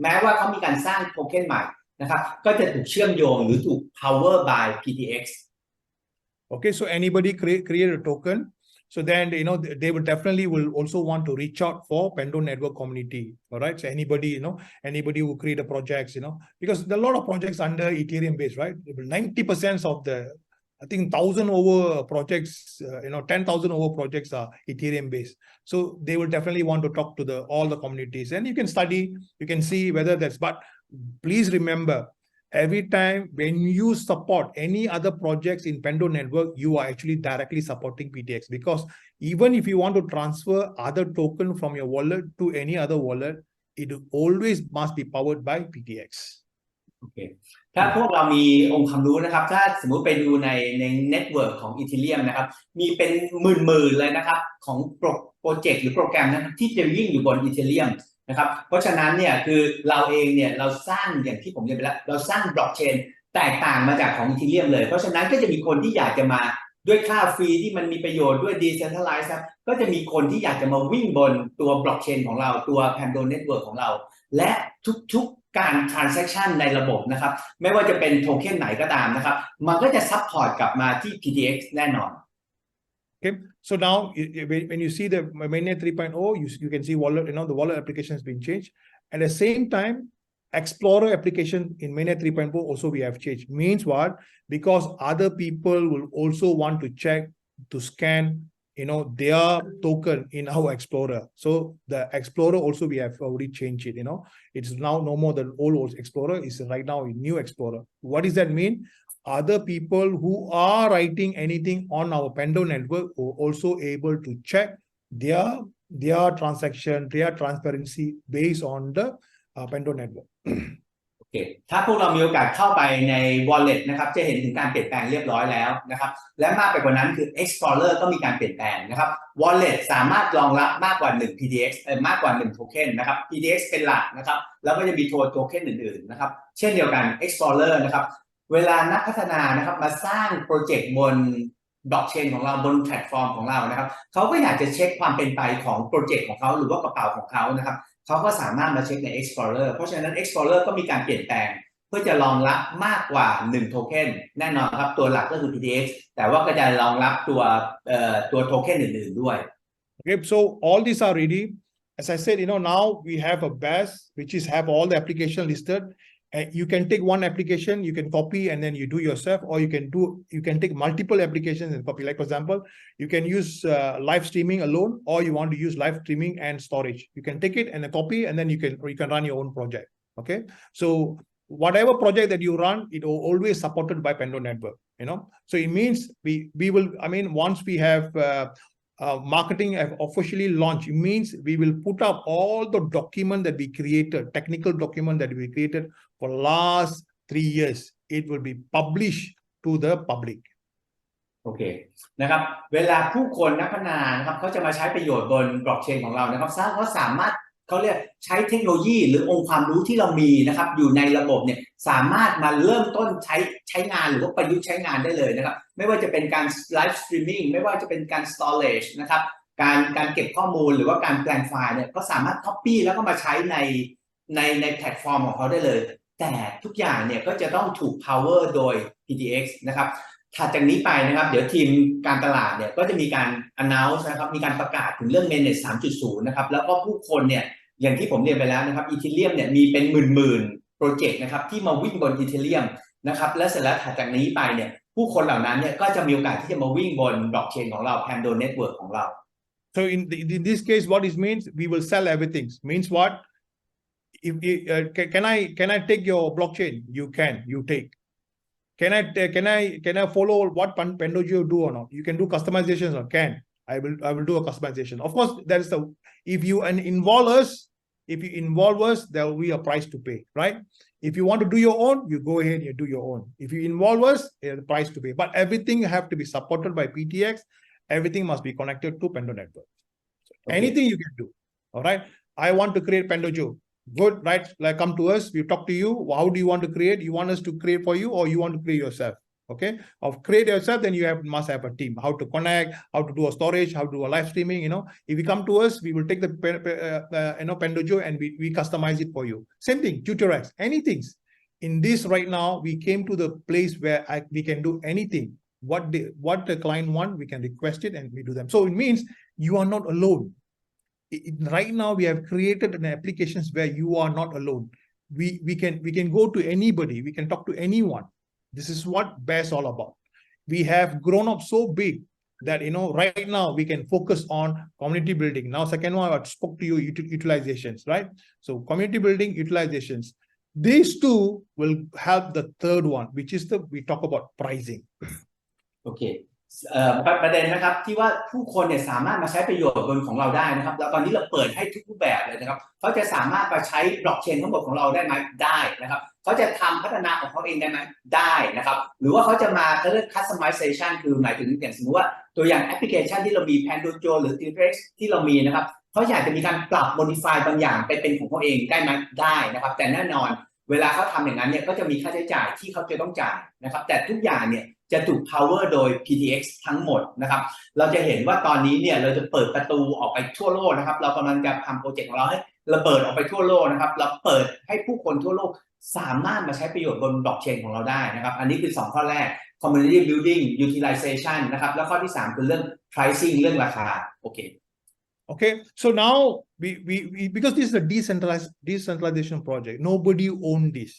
แม้ว่าเขามีการสร้างโทเค็นใหม่นะครับก็จะถูกเชื่อมโยงหรือถูก power by PTX. Okay, so anybody create a token. So then, they will definitely also want to reach out for Pando network community. All right. So anybody who create a projects, because there are a lot of projects under Ethereum base, right? 90% of I think 1,000 over projects, 10,000 over projects are Ethereum based. So they will definitely want to talk to all the communities, and you can study, you can see whether but please remember, every time when you support any other projects in Pando network, you are actually directly supporting PTX, because even if you want to transfer other token from your wallet to any other wallet, it always must be powered by PTX. โอเคถ้าพวกเรามีองค์ความรู้นะครับถ้าสมมุติไปดูในเน็ตเวิร์กของ Ethereum นะครับมีเป็นหมื่นเลยนะครับของโปรเจกต์หรือโปรแกรมนะครับที่จะวิ่งอยู่บน Ethereum นะครับเพราะฉะนั้นเนี่ยคือเราเองเนี่ยเราสร้างอย่างที่ผมเรียนไปแล้วเราสร้างบล็อกเชนแตกต่างมาจากของ Ethereum เลยเพราะฉะนั้นก็จะมีคนที่อยากจะมาด้วยค่าฟรีที่มันมีประโยชน์ด้วย Decentralize ครับก็จะมีคนที่อยากจะมาวิ่งบนตัวบล็อกเชนของเราตัว Pando Network ของเราและทุกการ transaction ในระบบนะครับไม่ว่าจะเป็นโทเค็นไหนก็ตามนะครับมันก็จะซัพพอร์ตกลับมาที่ PTX แน่นอน Okay, so now when you see the mainnet 3.0, you can see wallet, the wallet application has been changed. At the same time, Explorer application in mainnet 3.0 also we have changed. Means what? Because other people will also want to check, to scan, their token in our Explorer. So the Explorer also we have already changed it. It's now no more the old Explorer. It's right now a new Explorer. What does that mean? Other people who are writing anything on our Pando network are also able to check their their transaction, their transparency based on the Pando network. โอเคถ้าพวกเรามีโอกาสเข้าไปใน wallet นะครับจะเห็นถึงการเปลี่ยนแปลงเรียบร้อยแล้วนะครับและมากไปกว่านั้นคือ explorer ก็มีการเปลี่ยนแปลงนะครับ wallet สามารถรองรับมากกว่า1 PDX มากกว่า1 token นะครับ PDX เป็นหลักนะครับแล้วก็จะมีโทเค็นอื่นๆนะครับเช่นเดียวกัน explorer นะครับเวลานักพัฒนานะครับมาสร้างโปรเจกต์บนบล็อกเชนของเราบนแพลตฟอร์มของเรานะครับเขาก็อยากจะเช็คความเป็นไปของโปรเจกต์ของเขาหรือว่ากระเป๋าของเขานะครับเขาก็สามารถมาเช็คใน Explorer เพราะฉะนั้น Explorer ก็มีการเปลี่ยนแปลงเพื่อจะรองรับมากกว่า1โทเค็นแน่นอนครับตัวหลักก็คือ PDX แต่ว่าก็จะรองรับตัวโทเค็นอื่นๆด้วย Okay, so all these are ready. As I said, now we have a base which is have all the application listed. And you can take one application, you can copy and then you do yourself, or you can take multiple applications and copy. Like for example, you can use live streaming alone, or you want to use live streaming and storage. You can take it and then copy, and then you can run your own project. Okay, so whatever project that you run, it will always supported by Pando network. So it means we will. I mean, once we have marketing have officially launched, it means we will put up all the document that we created, technical document that we created for last 3 years. It will be published to the public. โอเคนะครับเวลาผู้คนนักพัฒนานะครับเขาจะมาใช้ประโยชน์บนบล็อกเชนของเรานะครับเขาสามารถเขาเรียกใช้เทคโนโลยีหรือองค์ความรู้ที่เรามีนะครับอยู่ในระบบเนี่ยสามารถมาเริ่มต้นใช้งานหรือว่าประยุกต์ใช้งานได้เลยนะครับไม่ว่าจะเป็นการไลฟ์สตรีมมิ่งไม่ว่าจะเป็นการ storage นะครับการเก็บข้อมูลหรือว่าการแปลงไฟล์เนี่ยก็สามารถ copy แล้วก็มาใช้ในแพลตฟอร์มของเขาได้เลยแต่ทุกอย่างเนี่ยก็จะต้องถูก power โดย PDX นะครับถัดจากนี้ไปนะครับเดี๋ยวทีมการตลาดเนี่ยก็จะมีการ announce นะครับมีการประกาศถึงเรื่อง mainnet 3.0 นะครับแล้วก็ผู้คนเนี่ยอย่างที่ผมเรียนไปแล้วนะครับอีเธเรียมเนี่ยมีเป็นหมื่นโปรเจกต์นะครับที่มาวิ่งบนอีเธเรียมนะครับและเสร็จแล้วถัดจากนี้ไปเนี่ยผู้คนเหล่านั้นเนี่ยก็จะมีโอกาสที่จะมาวิ่งบนบล็อกเชนของเรา Pando Network ของเรา So in this case, what it means, we will sell everything. Means what? If can I take your blockchain? You take. Can I follow what Pandojo do or not? You can do customizations or can. I will do a customization. Of course, that is if you involve us, there will be a price to pay, right? If you want to do your own, you go ahead, you do your own. If you involve us, there's a price to pay. But everything have to be supported by PTX. Everything must be connected to Pando network. Okay. Anything you can do. All right. I want to create Pandojo. Good, right? Like come to us, we talk to you. How do you want to create? You want us to create for you, or you want to create yourself? Okay. Of create yourself, then you must have a team. How to connect, how to do a storage, how to do a live streaming. If you come to us, we will take the Pandojo and we customize it for you. Same thing, tutorials, anything. In this right now, we came to the place where we can do anything. What the client want, we can request it and we do them. So it means you are not alone. Right now, we have created an applications where you are not alone. We can go to anybody. We can talk to anyone. This is what BES all about. We have grown up so big that right now we can focus on community building. Now, second one, I spoke to you utilizations, right? So community building, utilizations. These two will help the third one, which is we talk about pricing. Okay. ประเด็นนะครับที่ว่าผู้คนเนี่ยสามารถมาใช้ประโยชน์บนของเราได้นะครับแล้วตอนนี้เราเปิดให้ทุกรูปแบบเลยนะครับเขาจะสามารถมาใช้บล็อกเชนทั้งหมดของเราได้ไหมได้นะครับเขาจะทำพัฒนาของเขาเองได้ไหมได้นะครับหรือว่าเขาจะมาเรียก customization คือหมายถึงอย่างสมมติว่าตัวอย่างแอปพลิเคชันที่เรามี Pandojo หรือ TFX ที่เรามีนะครับเขาอยากจะมีการปรับ modify บางอย่างไปเป็นของเขาเองได้ไหมได้นะครับแต่แน่นอนเวลาเขาทำอย่างนั้นเนี่ยก็จะมีค่าใช้จ่ายที่เขาจะต้องจ่ายนะครับแต่ทุกอย่างเนี่ยจะถูก power โดย PTX ทั้งหมดนะครับเราจะเห็นว่าตอนนี้เนี่ยเราจะเปิดประตูออกไปทั่วโลกนะครับเรากำลังจะทำโปรเจกต์ของเราให้ระเบิดออกไปทั่วโลกนะครับเราเปิดให้ผู้คนทั่วโลกสามารถมาใช้ประโยชน์บนบล็อกเชนของเราได้นะครับอันนี้คือ2ข้อแรก community building utilization นะครับแล้วข้อที่3คือเรื่อง pricing เรื่องราคาโอเค Okay, so now we because this is a decentralization project, nobody own this,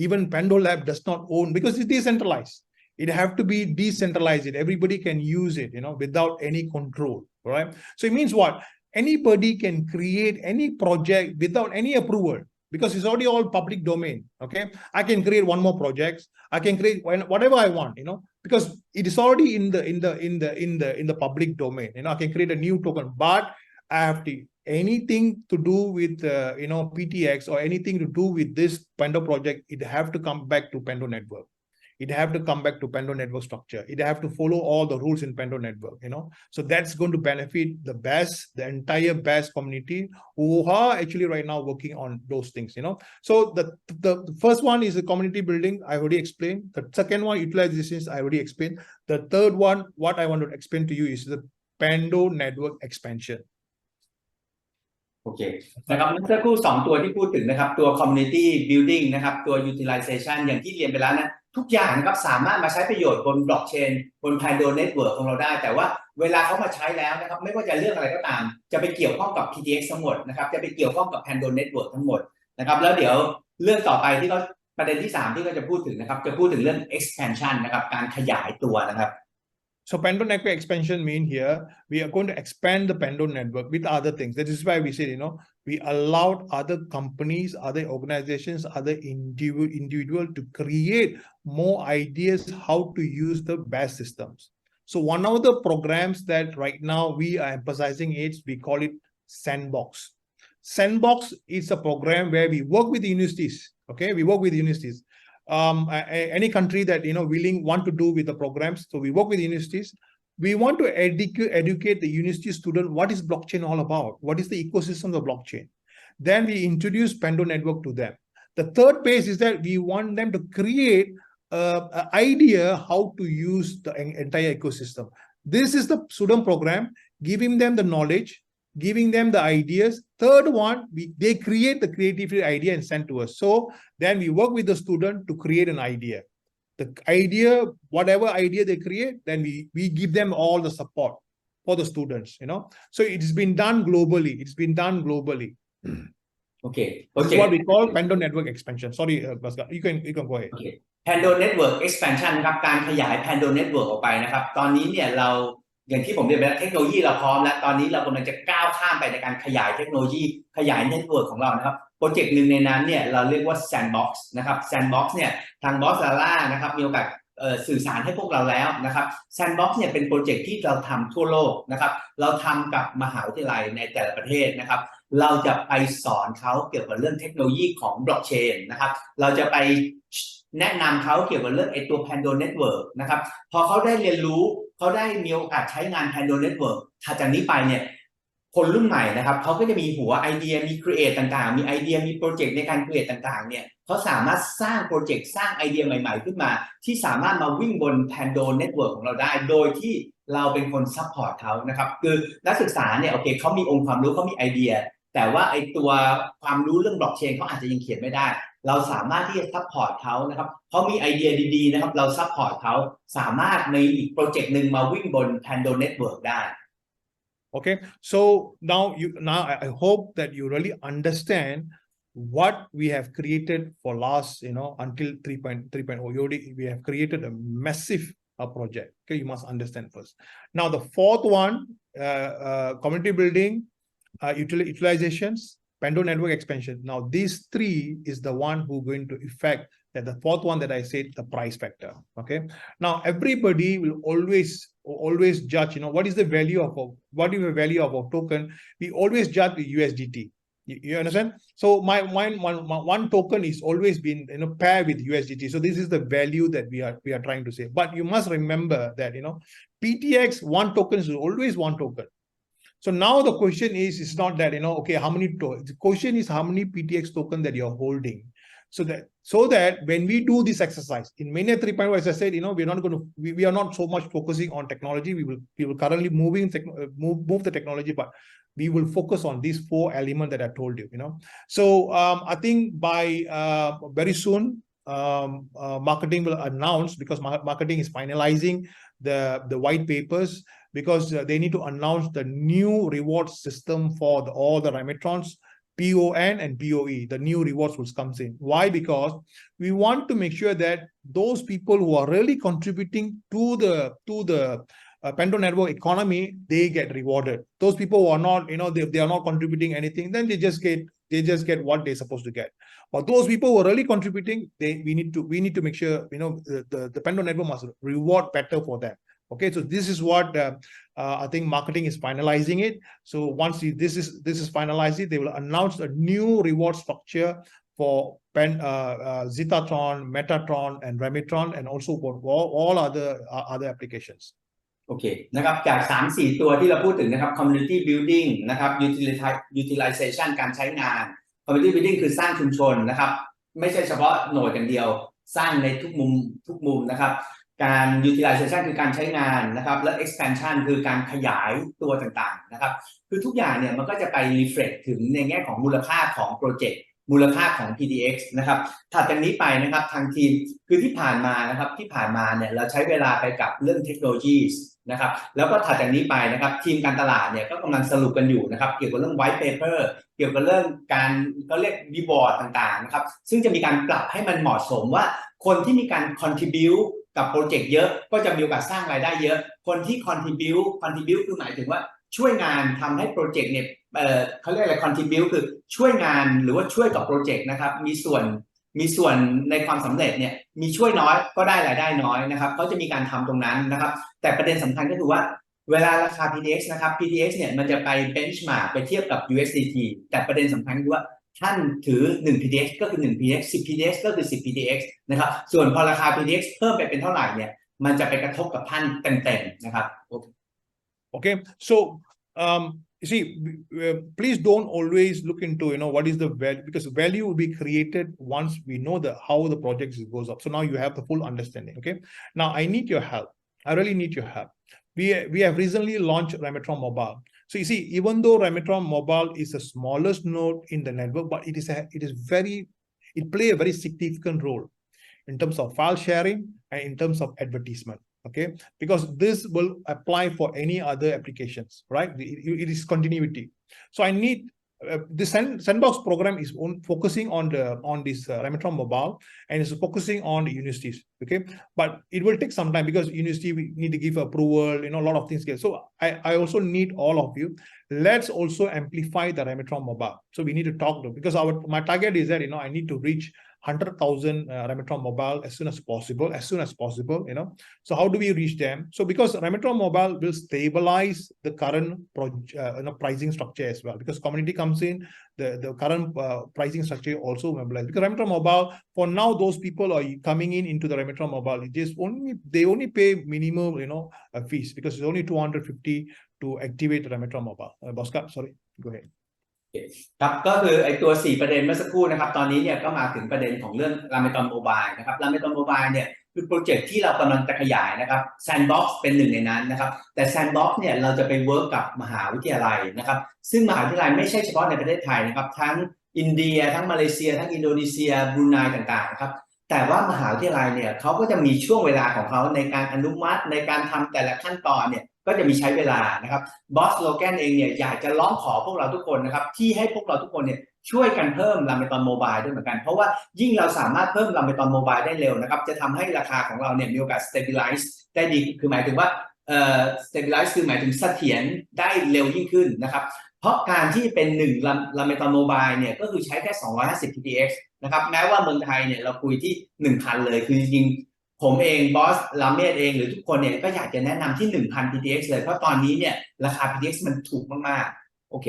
even Pando Lab does not own because it's decentralized. It have to be decentralized. Everybody can use it, without any control, right? So it means what? Anybody can create any project without any approval because it's already all public domain. Okay, I can create one more project. I can create whatever I want, because it is already in the public domain. I can create a new token, but anything to do with PTX or anything to do with this Pando project, it have to come back to Pando network. It have to come back to Pando network structure. It have to follow all the rules in Pando network, So that's going to benefit the entire BAS community who are actually right now working on those things, So the first one is the community building. I already explained. The second one, utilizations, I already explained. The third one, what I want to explain to you is the Pando network expansion. โอเคนะครับเมื่อสักครู่2ตัวที่พูดถึงนะครับตัว community building นะครับตัว utilization อย่างที่เรียนไปแล้วนะทุกอย่างนะครับสามารถมาใช้ประโยชน์บน blockchain บน Pando network ของเราได้แต่ว่าเวลาเขามาใช้แล้วนะครับไม่ว่าจะเรื่องอะไรก็ตามจะไปเกี่ยวข้องกับ PTX ทั้งหมดนะครับจะไปเกี่ยวข้องกับ Pando network ทั้งหมดนะครับแล้วเดี๋ยวเรื่องต่อไปที่เขาประเด็นที่3ที่เราจะพูดถึงนะครับจะพูดถึงเรื่อง expansion นะครับการขยายตัวนะครับ So Pando network expansion mean here, we are going to expand the Pando network with other things. That is why we said, we allowed other companies, other organizations, other individual to create more ideas how to use the BAS systems. So one of the programs that right now we are emphasizing is, we call it Sandbox. Sandbox is a program where we work with the universities. Okay, we work with universities. Any country that want to do with the programs, so we work with universities. We want to educate the university student what is blockchain all about, what is the ecosystem of blockchain. Then we introduce Pando network to them. The third phase is that we want them to create an idea how to use the entire ecosystem. This is the student program, giving them the knowledge, giving them the ideas. Third one, they create the creativity idea and send to us. So then we work with the student to create an idea. The idea, whatever idea they create, then we give them all the support for the students, So it's been done globally. It's been done globally. Okay. This is what we call Pando network expansion. Sorry, Bhaskar, you can go ahead. Okay. Pando network expansion นะครับการขยาย Pando network ออกไปนะครับตอนนี้เนี่ยเราอย่างที่ผมเรียนไปแล้วเทคโนโลยีเราพร้อมแล้วตอนนี้เรากำลังจะก้าวข้ามไปในการขยายเทคโนโลยีขยายเน็ตเวิร์กของเรานะครับโปรเจกต์หนึ่งในนั้นเนี่ยเราเรียกว่า Sandbox นะครับ Sandbox เนี่ยทางบอสลาล่านะครับมีโอกาสสื่อสารให้พวกเราแล้วนะครับ Sandbox เนี่ยเป็นโปรเจกต์ที่เราทำทั่วโลกนะครับเราทำกับมหาวิทยาลัยในแต่ละประเทศนะครับเราจะไปสอนเขาเกี่ยวกับเรื่องเทคโนโลยีของบล็อกเชนนะครับเราจะไปแนะนำเขาเกี่ยวกับเรื่องไอ้ตัว Pando network นะครับพอเขาได้เรียนรู้เขาได้มีโอกาสใช้งาน Pando network ถัดจากนี้ไปเนี่ยคนรุ่นใหม่นะครับเขาก็จะมีหัวไอเดียมีครีเอทต่างๆมีไอเดียมีโปรเจกต์ในการครีเอทต่างๆเนี่ยเขาสามารถสร้างโปรเจกต์สร้างไอเดียใหม่ๆขึ้นมาที่สามารถมาวิ่งบน Pando network ของเราได้โดยที่เราเป็นคนซัพพอร์ตเขานะครับคือนักศึกษาเนี่ยโอเคเขามีองค์ความรู้เขามีไอเดียแต่ว่าไอตัวความรู้เรื่องบล็อกเชนเขาอาจจะยังเขียนไม่ได้เราสามารถที่จะซัพพอร์ตเขานะครับเขามีไอเดียดีๆนะครับเราซัพพอร์ตเขาสามารถในอีกโปรเจกต์หนึ่งมาวิ่งบน Pando network ได้ Okay, so now I hope that you really understand what we have created for last, until 3.0. We have created a massive project. Okay, you must understand first. Now the fourth one, community building, utilizations, Pando network expansion. Now these three is the one who going to affect that. The fourth one that I said, the price factor. Okay. Now everybody will always judge. What is the value of a token? We always judge the USDT. You understand? So my one token is always been paired with USDT. So this is the value that we are trying to say. But you must remember that PTX one token is always one token. So now the question is, it's not that, okay, how many tokens? The question is how many PTX token that you're holding. So that when we do this exercise in mainnet 3.0, as I said, we are not so much focusing on technology. We will currently move the technology, but we will focus on these 4 elements that I told you, So I think by very soon, marketing will announce, because marketing is finalizing the white papers, because they need to announce the new reward system for all the Rametrons, PON and POE, the new rewards will come in. Why? Because we want to make sure that those people who are really contributing to the Pando network economy, they get rewarded. Those people who are not, they are not contributing anything, then they just get what they're supposed to get. But those people who are really contributing, we need to make sure, the Pando network must reward better for them. Okay, so this is what I think marketing is finalizing it. So once this is finalized, they will announce a new reward structure for Zitatron, Metatron, and Rametron, and also for all other applications. โอเคนะครับจาก 3-4 ตัวที่เราพูดถึงนะครับ community building นะครับ utilization การใช้งาน community building คือสร้างชุมชนนะครับไม่ใช่เฉพาะโหนดอย่างเดียวสร้างในทุกมุมนะครับการ utilization คือการใช้งานนะครับและ expansion คือการขยายตัวต่างๆนะครับคือทุกอย่างเนี่ยมันก็จะไป reflect ถึงในแง่ของมูลค่าของโปรเจกต์มูลค่าของ PDX นะครับถัดจากนี้ไปนะครับทางทีมคือที่ผ่านมาเนี่ยเราใช้เวลาไปกับเรื่องเทคโนโลยีนะครับแล้วก็ถัดจากนี้ไปนะครับทีมการตลาดเนี่ยก็กำลังสรุปกันอยู่นะครับเกี่ยวกับเรื่อง white paper เกี่ยวกับเรื่องการก็เรียก reward ต่างๆนะครับซึ่งจะมีการปรับให้มันเหมาะสมว่าคนที่มีการ contribute กับโปรเจกต์เยอะก็จะมีโอกาสสร้างรายได้เยอะคนที่ contribute คือหมายถึงว่าช่วยงานทำให้โปรเจกต์เนี่ยเขาเรียกอะไร contribute คือช่วยงานหรือว่าช่วยกับโปรเจกต์นะครับมีส่วนในความสำเร็จเนี่ยมีช่วยน้อยก็ได้รายได้น้อยนะครับเขาจะมีการทำตรงนั้นนะครับแต่ประเด็นสำคัญก็คือว่าเวลาราคา PDX นะครับ PDX เนี่ยมันจะไป benchmark ไปเทียบกับ USDT แต่ประเด็นสำคัญคือว่าท่านถือ1 PDX ก็คือ1 PDX 10 PDX ก็คือ10 PDX นะครับส่วนพอราคา PDX เพิ่มไปเป็นเท่าไหร่เนี่ยมันจะไปกระทบกับท่านเต็มๆนะครับ Okay, so you see, please don't always look into what is the value, because value will be created once we know how the project goes up. So now you have the full understanding. Okay, now I need your help. I really need your help. We have recently launched Rametron Mobile. So you see, even though Rametron Mobile is the smallest node in the network, but it play a very significant role in terms of file sharing and in terms of advertisement. Okay, because this will apply for any other applications, right? It is continuity. So I need the sandbox program is focusing on this Rametron Mobile, and is focusing on the universities. Okay, but it will take some time because university we need to give approval, a lot of things here. So I also need all of you. Let's also amplify the Rametron Mobile. So we need to talk to, because my target is that I need to reach 100,000 Rametron Mobile as soon as possible. So how do we reach them? So because Rametron Mobile will stabilize the current pricing structure as well, because community comes in, the current pricing structure also mobilize. Because Rametron Mobile, for now, those people are coming into the Rametron Mobile, they only pay minimum fees, because it's only 250 to activate Rametron Mobile. Bosca, sorry, go ahead. ครับก็คือไอ้ตัว4ประเด็นเมื่อสักครู่นะครับตอนนี้เนี่ยก็มาถึงประเด็นของเรื่อง Rametron Mobile นะครับ Rametron Mobile เนี่ยคือโปรเจกต์ที่เรากำลังจะขยายนะครับ Sandbox เป็นหนึ่งในนั้นนะครับแต่ Sandbox เนี่ยเราจะไปเวิร์กกับมหาวิทยาลัยนะครับซึ่งมหาวิทยาลัยไม่ใช่เฉพาะในประเทศไทยนะครับทั้งอินเดียทั้งมาเลเซียทั้งอินโดนีเซียบรูไนต่างๆนะครับแต่ว่ามหาวิทยาลัยเนี่ยเขาก็จะมีช่วงเวลาของเขาในการอนุมัติในการทำแต่ละขั้นตอนเนี่ยก็จะมีใช้เวลานะครับบอสโลแกนเองเนี่ยอยากจะร้องขอพวกเราทุกคนนะครับที่ให้พวกเราทุกคนเนี่ยช่วยกันเพิ่ม Rametron Mobile ด้วยเหมือนกันเพราะว่ายิ่งเราสามารถเพิ่ม Rametron Mobile ได้เร็วนะครับจะทำให้ราคาของเราเนี่ยมีโอกาส stabilize ได้ดีคือหมายถึงว่าstabilize คือหมายถึงเสถียรได้เร็วยิ่งขึ้นนะครับเพราะการที่เป็น1 Rametron Mobile เนี่ยก็คือใช้แค่250 PDX นะครับแม้ว่าเมืองไทยเนี่ยเราคุยที่ 1,000 เลยคือจริงผมเองบอสราเมศเองหรือทุกคนเนี่ยก็อยากจะแนะนำที่ 1,000 PDX เลยเพราะตอนนี้เนี่ยราคา PDX มันถูกมากๆโอเค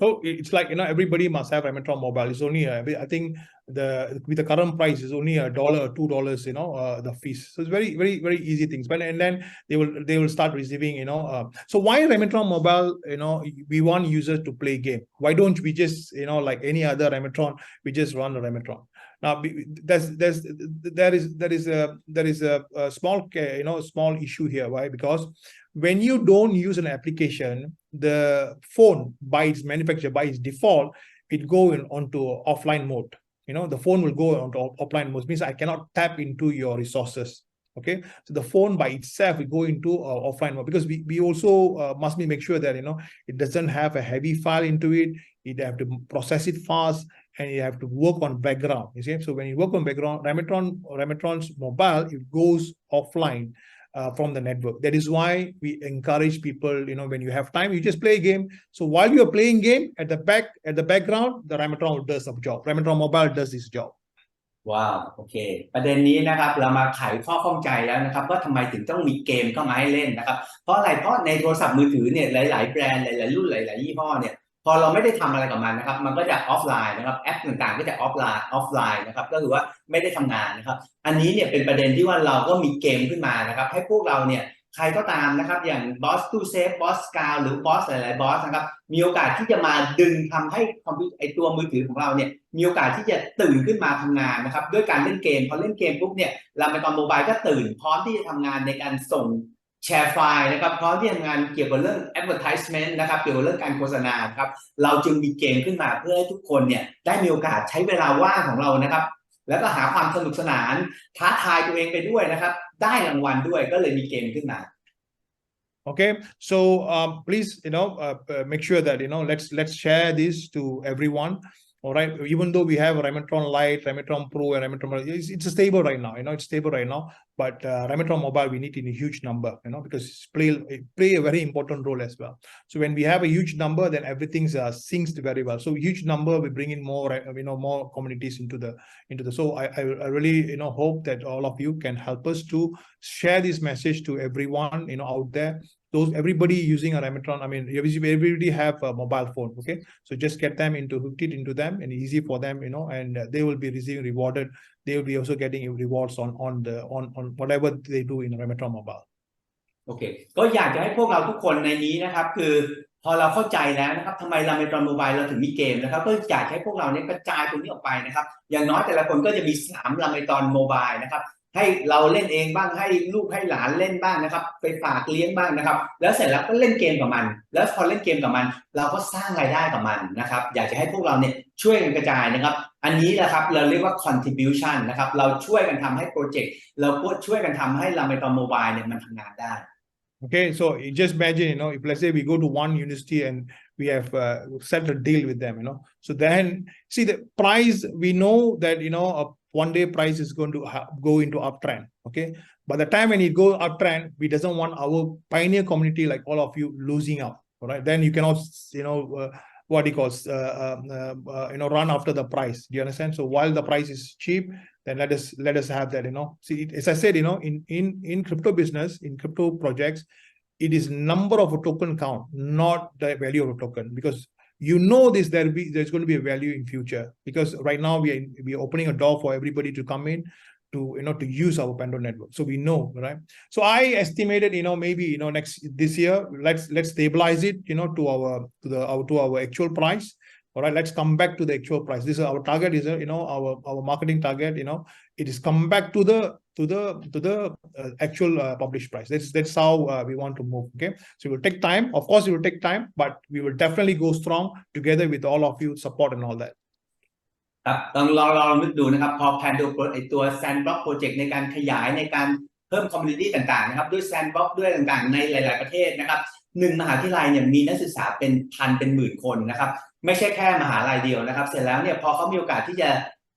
So it's like everybody must have Rametron Mobile. It's only I think with the current price is only $1 or $2 the fees. So it's very very very easy things. But and then they will start receiving So why Rametron Mobile? We want users to play game. Why don't we just like any other Rametron, we just run a Rametron? Now there is a small issue here. Why? Because when you don't use an application, the phone by its manufacturer, by its default, it go onto offline mode. The phone will go onto offline mode, means I cannot tap into your resources. Okay, so the phone by itself will go into offline mode, because we also must make sure that it doesn't have a heavy file into it. You have to process it fast, and you have to work on background. You see, so when you work on background, Rametron's Mobile, it goes offline from the network. That is why we encourage people, when you have time, you just play a game. So while you're playing game, at the background, the Rametron does the job. Rametron Mobile does this job. ว้าวโอเคประเด็นนี้นะครับเรามาไขข้อข้องใจแล้วนะครับว่าทำไมถึงต้องมีเกมเข้ามาให้เล่นนะครับเพราะอะไรเพราะในโทรศัพท์มือถือเนี่ยหลายๆแบรนด์หลายๆรุ่นหลายๆยี่ห้อเนี่ยพอเราไม่ได้ทำอะไรกับมันนะครับมันก็จะออฟไลน์นะครับแอปต่างๆก็จะออฟไลน์นะครับก็คือว่าไม่ได้ทำงานนะครับอันนี้เนี่ยเป็นประเด็นที่ว่าเราก็มีเกมขึ้นมานะครับให้พวกเราเนี่ยใครก็ตามนะครับอย่างบอสตู้เซฟบอสกาวหรือบอสหลายๆบอสนะครับมีโอกาสที่จะมาดึงทำให้คอมพิวเตอร์ไอตัวมือถือของเราเนี่ยมีโอกาสที่จะตื่นขึ้นมาทำงานนะครับด้วยการเล่นเกมพอเล่นเกมปุ๊บเนี่ยเราไปตอนโมบายก็ตื่นพร้อมที่จะทำงานในการส่งแชร์ไฟล์นะครับพร้อมที่จะทำงานเกี่ยวกับเรื่อง advertisement นะครับเกี่ยวกับเรื่องการโฆษณาครับเราจึงมีเกมขึ้นมาเพื่อให้ทุกคนเนี่ยได้มีโอกาสใช้เวลาว่างของเรานะครับแล้วก็หาความสนุกสนานท้าทายตัวเองไปด้วยนะครับได้รางวัลด้วยก็เลยมีเกมขึ้นมาOkay, so please, make sure that let's share this to everyone. All right, even though we have Rametron Lite, Rametron Pro, and Rametron, it's stable right now. It's stable right now. But Rametron Mobile, we need in a huge number. Because it play a very important role as well. So when we have a huge number, then everything syncs very well. So huge number, we bring in more, more communities into the. So I really, hope that all of you can help us to share this message to everyone, out there. Everybody using a Rametron, everybody have a mobile phone. Okay, so just get them hook it into them, and easy for them, and they will be receiving rewarded. They will be also getting rewards on whatever they do in Rametron Mobile. โอเคก็อยากจะให้พวกเราทุกคนในนี้นะครับคือพอเราเข้าใจแล้วนะครับทำไมRametron Mobileเราถึงมีเกมนะครับก็อยากให้พวกเราเนี่ยกระจายตรงนี้ออกไปนะครับอย่างน้อยแต่ละคนก็จะมี3 Rametron Mobileนะครับให้เราเล่นเองบ้างให้ลูกให้หลานเล่นบ้างนะครับไปฝากเลี้ยงบ้างนะครับแล้วเสร็จแล้วก็เล่นเกมกับมันแล้วพอเล่นเกมกับมันเราก็สร้างรายได้กับมันนะครับอยากจะให้พวกเราเนี่ยช่วยกันกระจายนะครับอันนี้แหละครับเราเรียกว่า contribution นะครับเราช่วยกันทำให้โปรเจกต์เราก็ช่วยกันทำให้Rametron Mobileเนี่ยมันทำงานได้ Okay, so just imagine, if let's say we go to one university and we have set a deal with them, so then see the price, we know that, one day price is going to go into uptrend. Okay, by the time when it goes uptrend, we doesn't want our pioneer community like all of you losing out. All right, then you cannot, what he calls, run after the price. Do you understand? So while the price is cheap, then let us have that. See, as I said, in crypto business, in crypto projects, it is number of a token count, not the value of a token, because there's going to be a value in future, because right now we are opening a door for everybody to come in to use our Pando network. So we know, right? So I estimated, maybe this year, let's stabilize it, to our actual price. All right, let's come back to the actual price. This is our target. Is our marketing target. It is come back to the actual published price. That's how we want to move. Okay, so it will take time. Of course, it will take time, but we will definitely go strong together with all of you support and all that. ครับต้องลองนึกดูนะครับพอ Pando ไอตัว Sandbox Project ในการขยายในการเพิ่ม community ต่างๆนะครับด้วย Sandbox ด้วยต่างๆในหลายๆประเทศนะครับ1 มหาวิทยาลัยเนี่ยมีนักศึกษาเป็นพันเป็นหมื่นคนนะครับไม่ใช่แค่มหาลัยเดียวนะครับเสร็จแล้วเนี่ยพอเขามีโอกาสที่จะ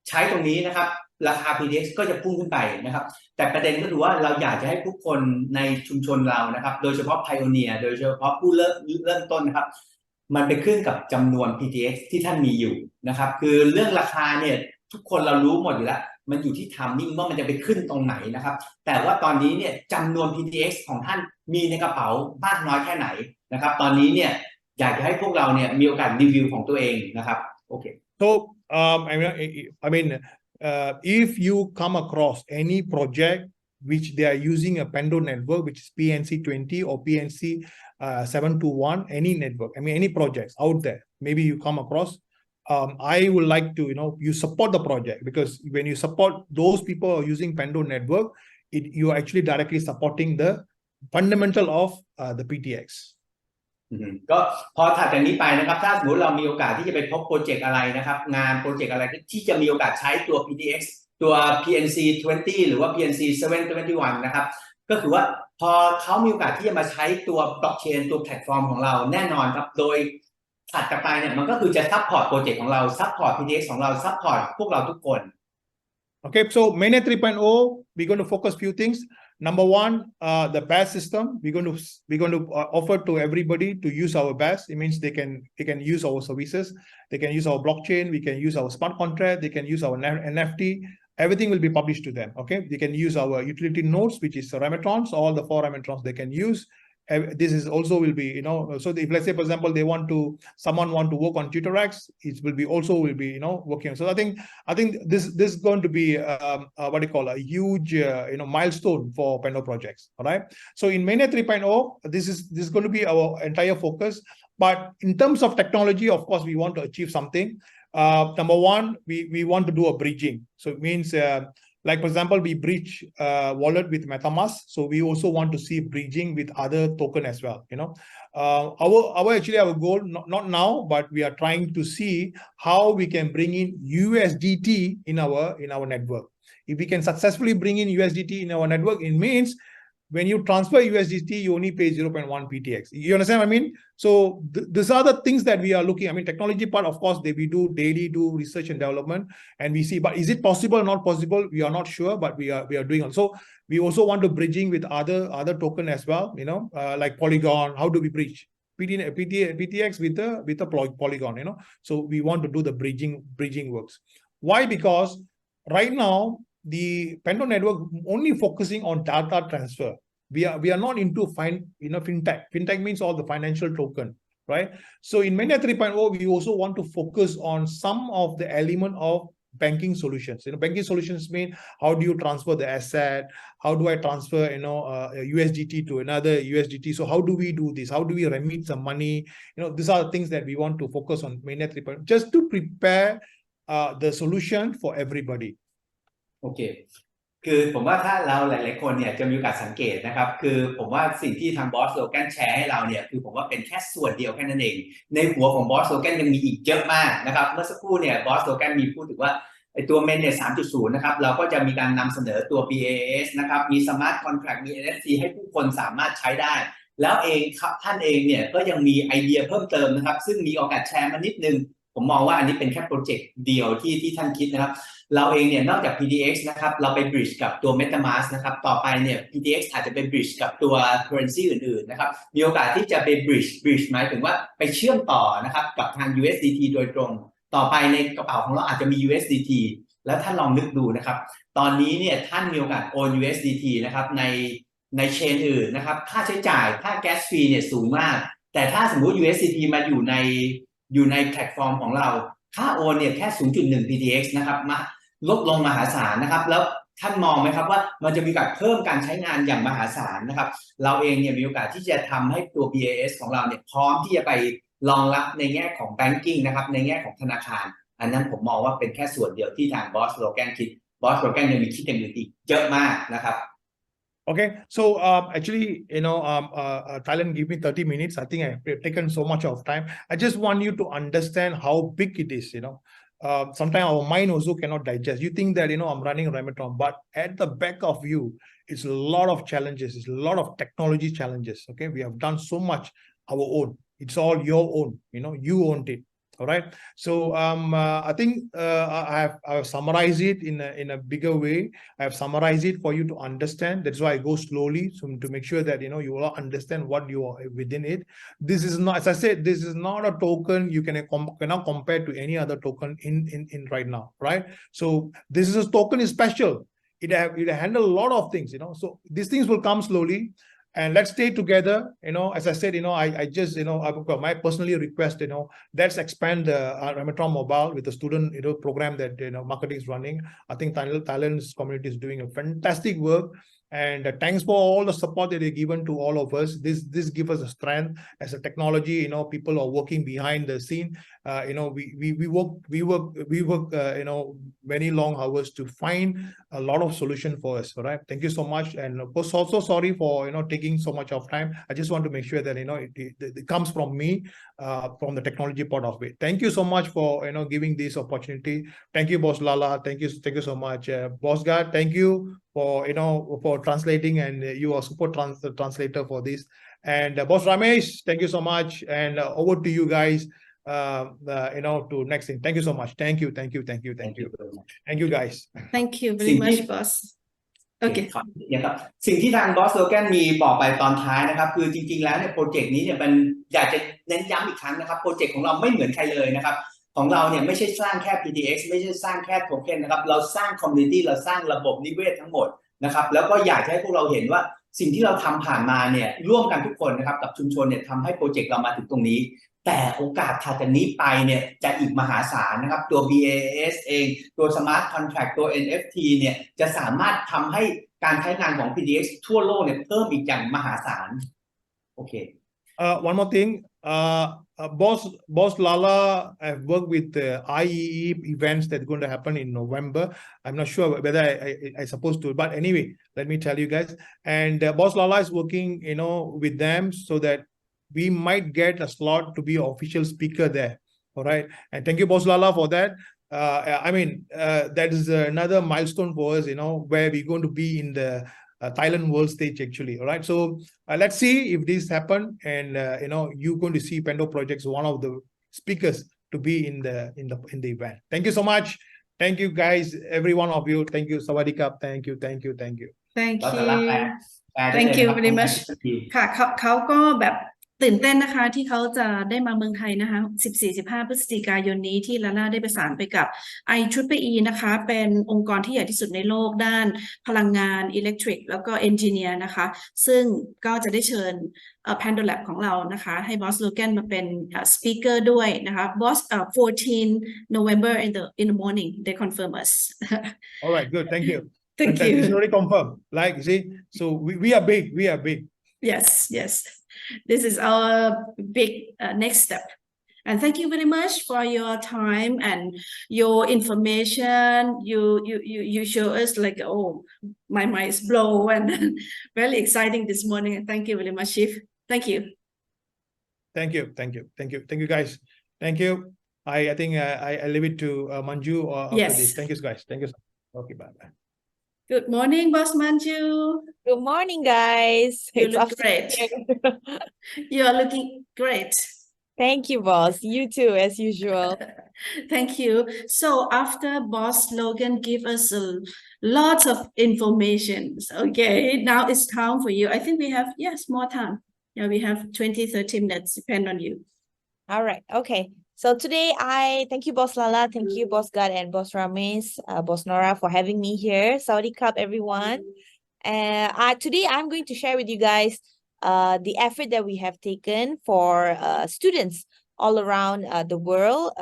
ใช้ตรงนี้นะครับราคา PDX ก็จะพุ่งขึ้นไปนะครับแต่ประเด็นก็คือว่าเราอยากจะให้ทุกคนในชุมชนเรานะครับโดยเฉพาะ Pioneer โดยเฉพาะผู้เริ่มต้นนะครับมันไปขึ้นกับจำนวน PTX ที่ท่านมีอยู่นะครับคือเรื่องราคาเนี่ยทุกคนเรารู้หมดอยู่แล้วมันอยู่ที่ timing ว่ามันจะไปขึ้นตรงไหนนะครับแต่ว่าตอนนี้เนี่ยจำนวน PTX ของท่านมีในกระเป๋ามากน้อยแค่ไหนนะครับตอนนี้เนี่ยอยากจะให้พวกเราเนี่ยมีโอกาสรีวิวของตัวเองนะครับโอเค So if you come across any project which they are using a Pando network, which is PNC20 or PNC 721, any network, any projects out there, maybe you come across, I would like to, you support the project, because when you support those people who are using Pando network, you are actually directly supporting the fundamental of the PTX. ก็พอถัดจากนี้ไปนะครับถ้าสมมติเรามีโอกาสที่จะไปพบโปรเจกต์อะไรนะครับงานโปรเจกต์อะไรที่จะมีโอกาสใช้ตัว PTX ตัว PNC20 หรือว่า PNC 721 นะครับก็คือว่าพอเขามีโอกาสที่จะมาใช้ตัวบล็อกเชนตัวแพลตฟอร์มของเราแน่นอนครับโดยถัดจากไปเนี่ยมันก็คือจะซัพพอร์ตโปรเจกต์ของเราซัพพอร์ต PTX ของเราซัพพอร์ตพวกเราทุกคน Okay, so mainnet 3.0, we're going to focus few things. Number one, the BaaS system. We're going to offer to everybody to use our BaaS. It means they can use our services. They can use our blockchain. We can use our smart contract. They can use our NFT. everything will be published to them. Okay, they can use our utility nodes, which is Rametrons, all the 4 Rametrons they can use. This is also will be, so if let's say, for example, someone want to work on TutorX, it will be, working. So I think this is going to be, what do you call, a huge, milestone for Pando projects. All right. So in mainnet 3.0, this is going to be our entire focus. But in terms of technology, of course, we want to achieve something. Number one, we want to do a bridging. So it means, like, for example, we bridge wallet with MetaMask. So we also want to see bridging with other token as well. Our goal, not now, but we are trying to see how we can bring in USDT in our network. If we can successfully bring in USDT in our network, it means when you transfer USDT, you only pay 0.1 PTX. You understand what I mean? So these are the things that we are looking. I mean, technology part, of course, we do research and development, and we see. But is it possible or not possible? We are not sure, but we are doing it. So we also want to bridging with other token as well. Like Polygon. How do we bridge PTX with the Polygon? So we want to do the bridging works. Why? Because right now, the Pando network only focusing on data transfer. We are not into fintech. Fintech means all the financial token, right? So in mainnet 3.0, we also want to focus on some of the element of banking solutions. Banking solutions mean how do you transfer the asset? How do I transfer USDT to another USDT? So how do we do this? How do we remit some money? These are the things that we want to focus on mainnet 3.0 just to prepare the solution for everybody. โอเคคือผมว่าถ้าเราหลายๆคนเนี่ยจะมีโอกาสสังเกตนะครับคือผมว่าสิ่งที่ทางบอสโลแกนแชร์ให้เราเนี่ยคือผมว่าเป็นแค่ส่วนเดียวแค่นั้นเองในหัวของบอสโลแกนยังมีอีกเยอะมากนะครับเมื่อสักครู่เนี่ยบอสโลแกนมีพูดถึงว่าไอตัว mainnet 3.0 นะครับเราก็จะมีการนำเสนอตัว BaaS นะครับมี smart contract มี NFT ให้ผู้คนสามารถใช้ได้แล้วเองครับท่านเองเนี่ยก็ยังมีไอเดียเพิ่มเติมนะครับซึ่งมีโอกาสแชร์มานิดนึงผมมองว่าอันนี้เป็นแค่โปรเจกต์เดียวที่ท่านคิดนะครับเราเองเนี่ยนอกจาก PDX นะครับเราไป bridge กับตัว MetaMask นะครับต่อไปเนี่ย PDX อาจจะไป bridge กับตัว currency อื่นๆนะครับมีโอกาสที่จะไป bridge หมายถึงว่าไปเชื่อมต่อนะครับกับทาง USDT โดยตรงต่อไปในกระเป๋าของเราอาจจะมี USDT แล้วท่านลองนึกดูนะครับตอนนี้เนี่ยท่านมีโอกาสโอน USDT นะครับในเชนอื่นนะครับค่าใช้จ่ายค่า gas fee เนี่ยสูงมากแต่ถ้าสมมุติ USDT มาอยู่ในแพลตฟอร์มของเราค่าโอนเนี่ยแค่ 0.1 PTX นะครับมาลดลงมหาศาลนะครับแล้วท่านมองไหมครับว่ามันจะมีโอกาสเพิ่มการใช้งานอย่างมหาศาลนะครับเราเองเนี่ยมีโอกาสที่จะทำให้ตัว BaaS ของเราเนี่ยพร้อมที่จะไปรองรับในแง่ของ banking นะครับในแง่ของธนาคารอันนั้นผมมองว่าเป็นแค่ส่วนเดียวที่ทาง Boss Logan คิด Boss Logan ยังมีคิดอย่างอื่นอีกเยอะมากนะครับOkay, so actually, Thailand give me 30 minutes. I think I've taken so much of time. I just want you to understand how big it is, sometimes our mind also cannot digest. You think that, I'm running Rametrons, but at the back of you, it's a lot of challenges. It's a lot of technology challenges. Okay, we have done so much our own. It's all your own, you owned it. All right. So I think I have summarized it in a bigger way. I have summarized it for you to understand. That's why I go slowly to make sure that you will understand what you are within it. This is not, as I said, this is not a token you cannot compare to any other token in right now, right? So this is a token is special. It handle a lot of things, So these things will come slowly. And let's stay together, as I said, I just, my personally request, let's expand the Rametron mobile with the student, program that, marketing is running. I think Thailand's community is doing a fantastic work. And thanks for all the support that they've given to all of us. This gives us a strength as a technology. People are working behind the scene. We work. Many long hours to find a lot of solution for us. All right. Thank you so much. And of course, also sorry for taking so much of time. I just want to make sure that it comes from me, from the technology part of it. Thank you so much for giving this opportunity. Thank you, Boss Lala. Thank you so much, Boss God. Thank you for translating, and you are super translator for this. And Boss Ramesh, thank you so much. And over to you guys. To next thing. Thank you so much. Thank you, guys. Thank you very much, boss. โอเคครับนะครับสิ่งที่ทาง Boss Logan มีบอกไปตอนท้ายนะครับคือจริงๆแล้วเนี่ยโปรเจกต์นี้เนี่ยมันอยากจะเน้นย้ำอีกครั้งนะครับโปรเจกต์ของเราไม่เหมือนใครเลยนะครับ ของเราเนี่ยไม่ใช่สร้างแค่ PTX ไม่ใช่สร้างแค่โทเค็นนะครับเราสร้างคอมมูนิตี้เราสร้างระบบนิเวศทั้งหมดนะครับแล้วก็อยากจะให้พวกเราเห็นว่าสิ่งที่เราทำผ่านมาเนี่ยร่วมกันทุกคนนะครับกับชุมชนเนี่ยทำให้โปรเจกต์เรามาถึงตรงนี้แต่โอกาสถัดจากนี้ไปเนี่ยจะอีกมหาศาลนะครับตัว BaaS เองตัว Smart Contract ตัว NFT เนี่ยจะสามารถทำให้การใช้งานของ PTX ทั่วโลกเนี่ยเพิ่มอีกอย่างมหาศาลโอเค One more thing. Boss Lala, I've worked with IEE events that's going to happen in November. I'm not sure whether I supposed to, but anyway, let me tell you guys. And Boss Lala is working, with them so that we might get a slot to be an official speaker there. All right. And thank you, Boss Lala, for that. That is another milestone for us, where we're going to be in the Thailand world stage actually. All right. So let's see if this happen, and you're going to see Pando Projects, one of the speakers to be in the event. Thank you so much. Thank you guys, every one of you. Thank you. Sawadee Kap. Thank you. Thank you. Thank you. Thank ก็จะ you รับแปลได้ Thank เลย you นะครับ very much ค่ะเขาก็แบบตื่นเต้นนะคะที่เขาจะได้มาเมืองไทยนะคะ14-15 พฤศจิกายนนี้ที่ลาล่าได้ประสานไปกับ IEEE นะคะเป็นองค์กรที่ใหญ่ที่สุดในโลกด้านพลังงานอิเล็กทริกแล้วก็เอนจิเนียร์นะคะซึ่งก็จะได้เชิญPando Lab ของเรานะคะให้บอสโลแกนมาเป็นspeaker ด้วยนะคะบอส14 November in the morning they confirm us All right, good. Thank you. Thank Fantastic. It's you already confirmed. Like, you see, so we are big. We are big. Yes, this is our big next step. And thank you very much for your time and your information. You show us like, oh, my mind is blown and very exciting this morning. And thank you very much, Chief. Thank you. Thank you, guys. Thank you. I think I leave it to Manju after Yes. this. Thank you, guys. Thank you. Okay, bye. Good morning, Boss Manju. Good morning, guys. You It's look afternoon great. here. You are looking great. Thank you, boss. You too, as usual. Thank you. So after Boss Logan give us a lot of information, okay, now it's time for you. I think we have, yes, more time. Yeah, we have 20-30 minutes, depend on you. All right. Okay. So today I thank you, Boss Lala. Thank you, Boss Gad and Boss Ramesh, Boss Nora for having me here. Sawadee Krap, everyone. Today I'm going to share with you guys the effort that we have taken for students all around the world.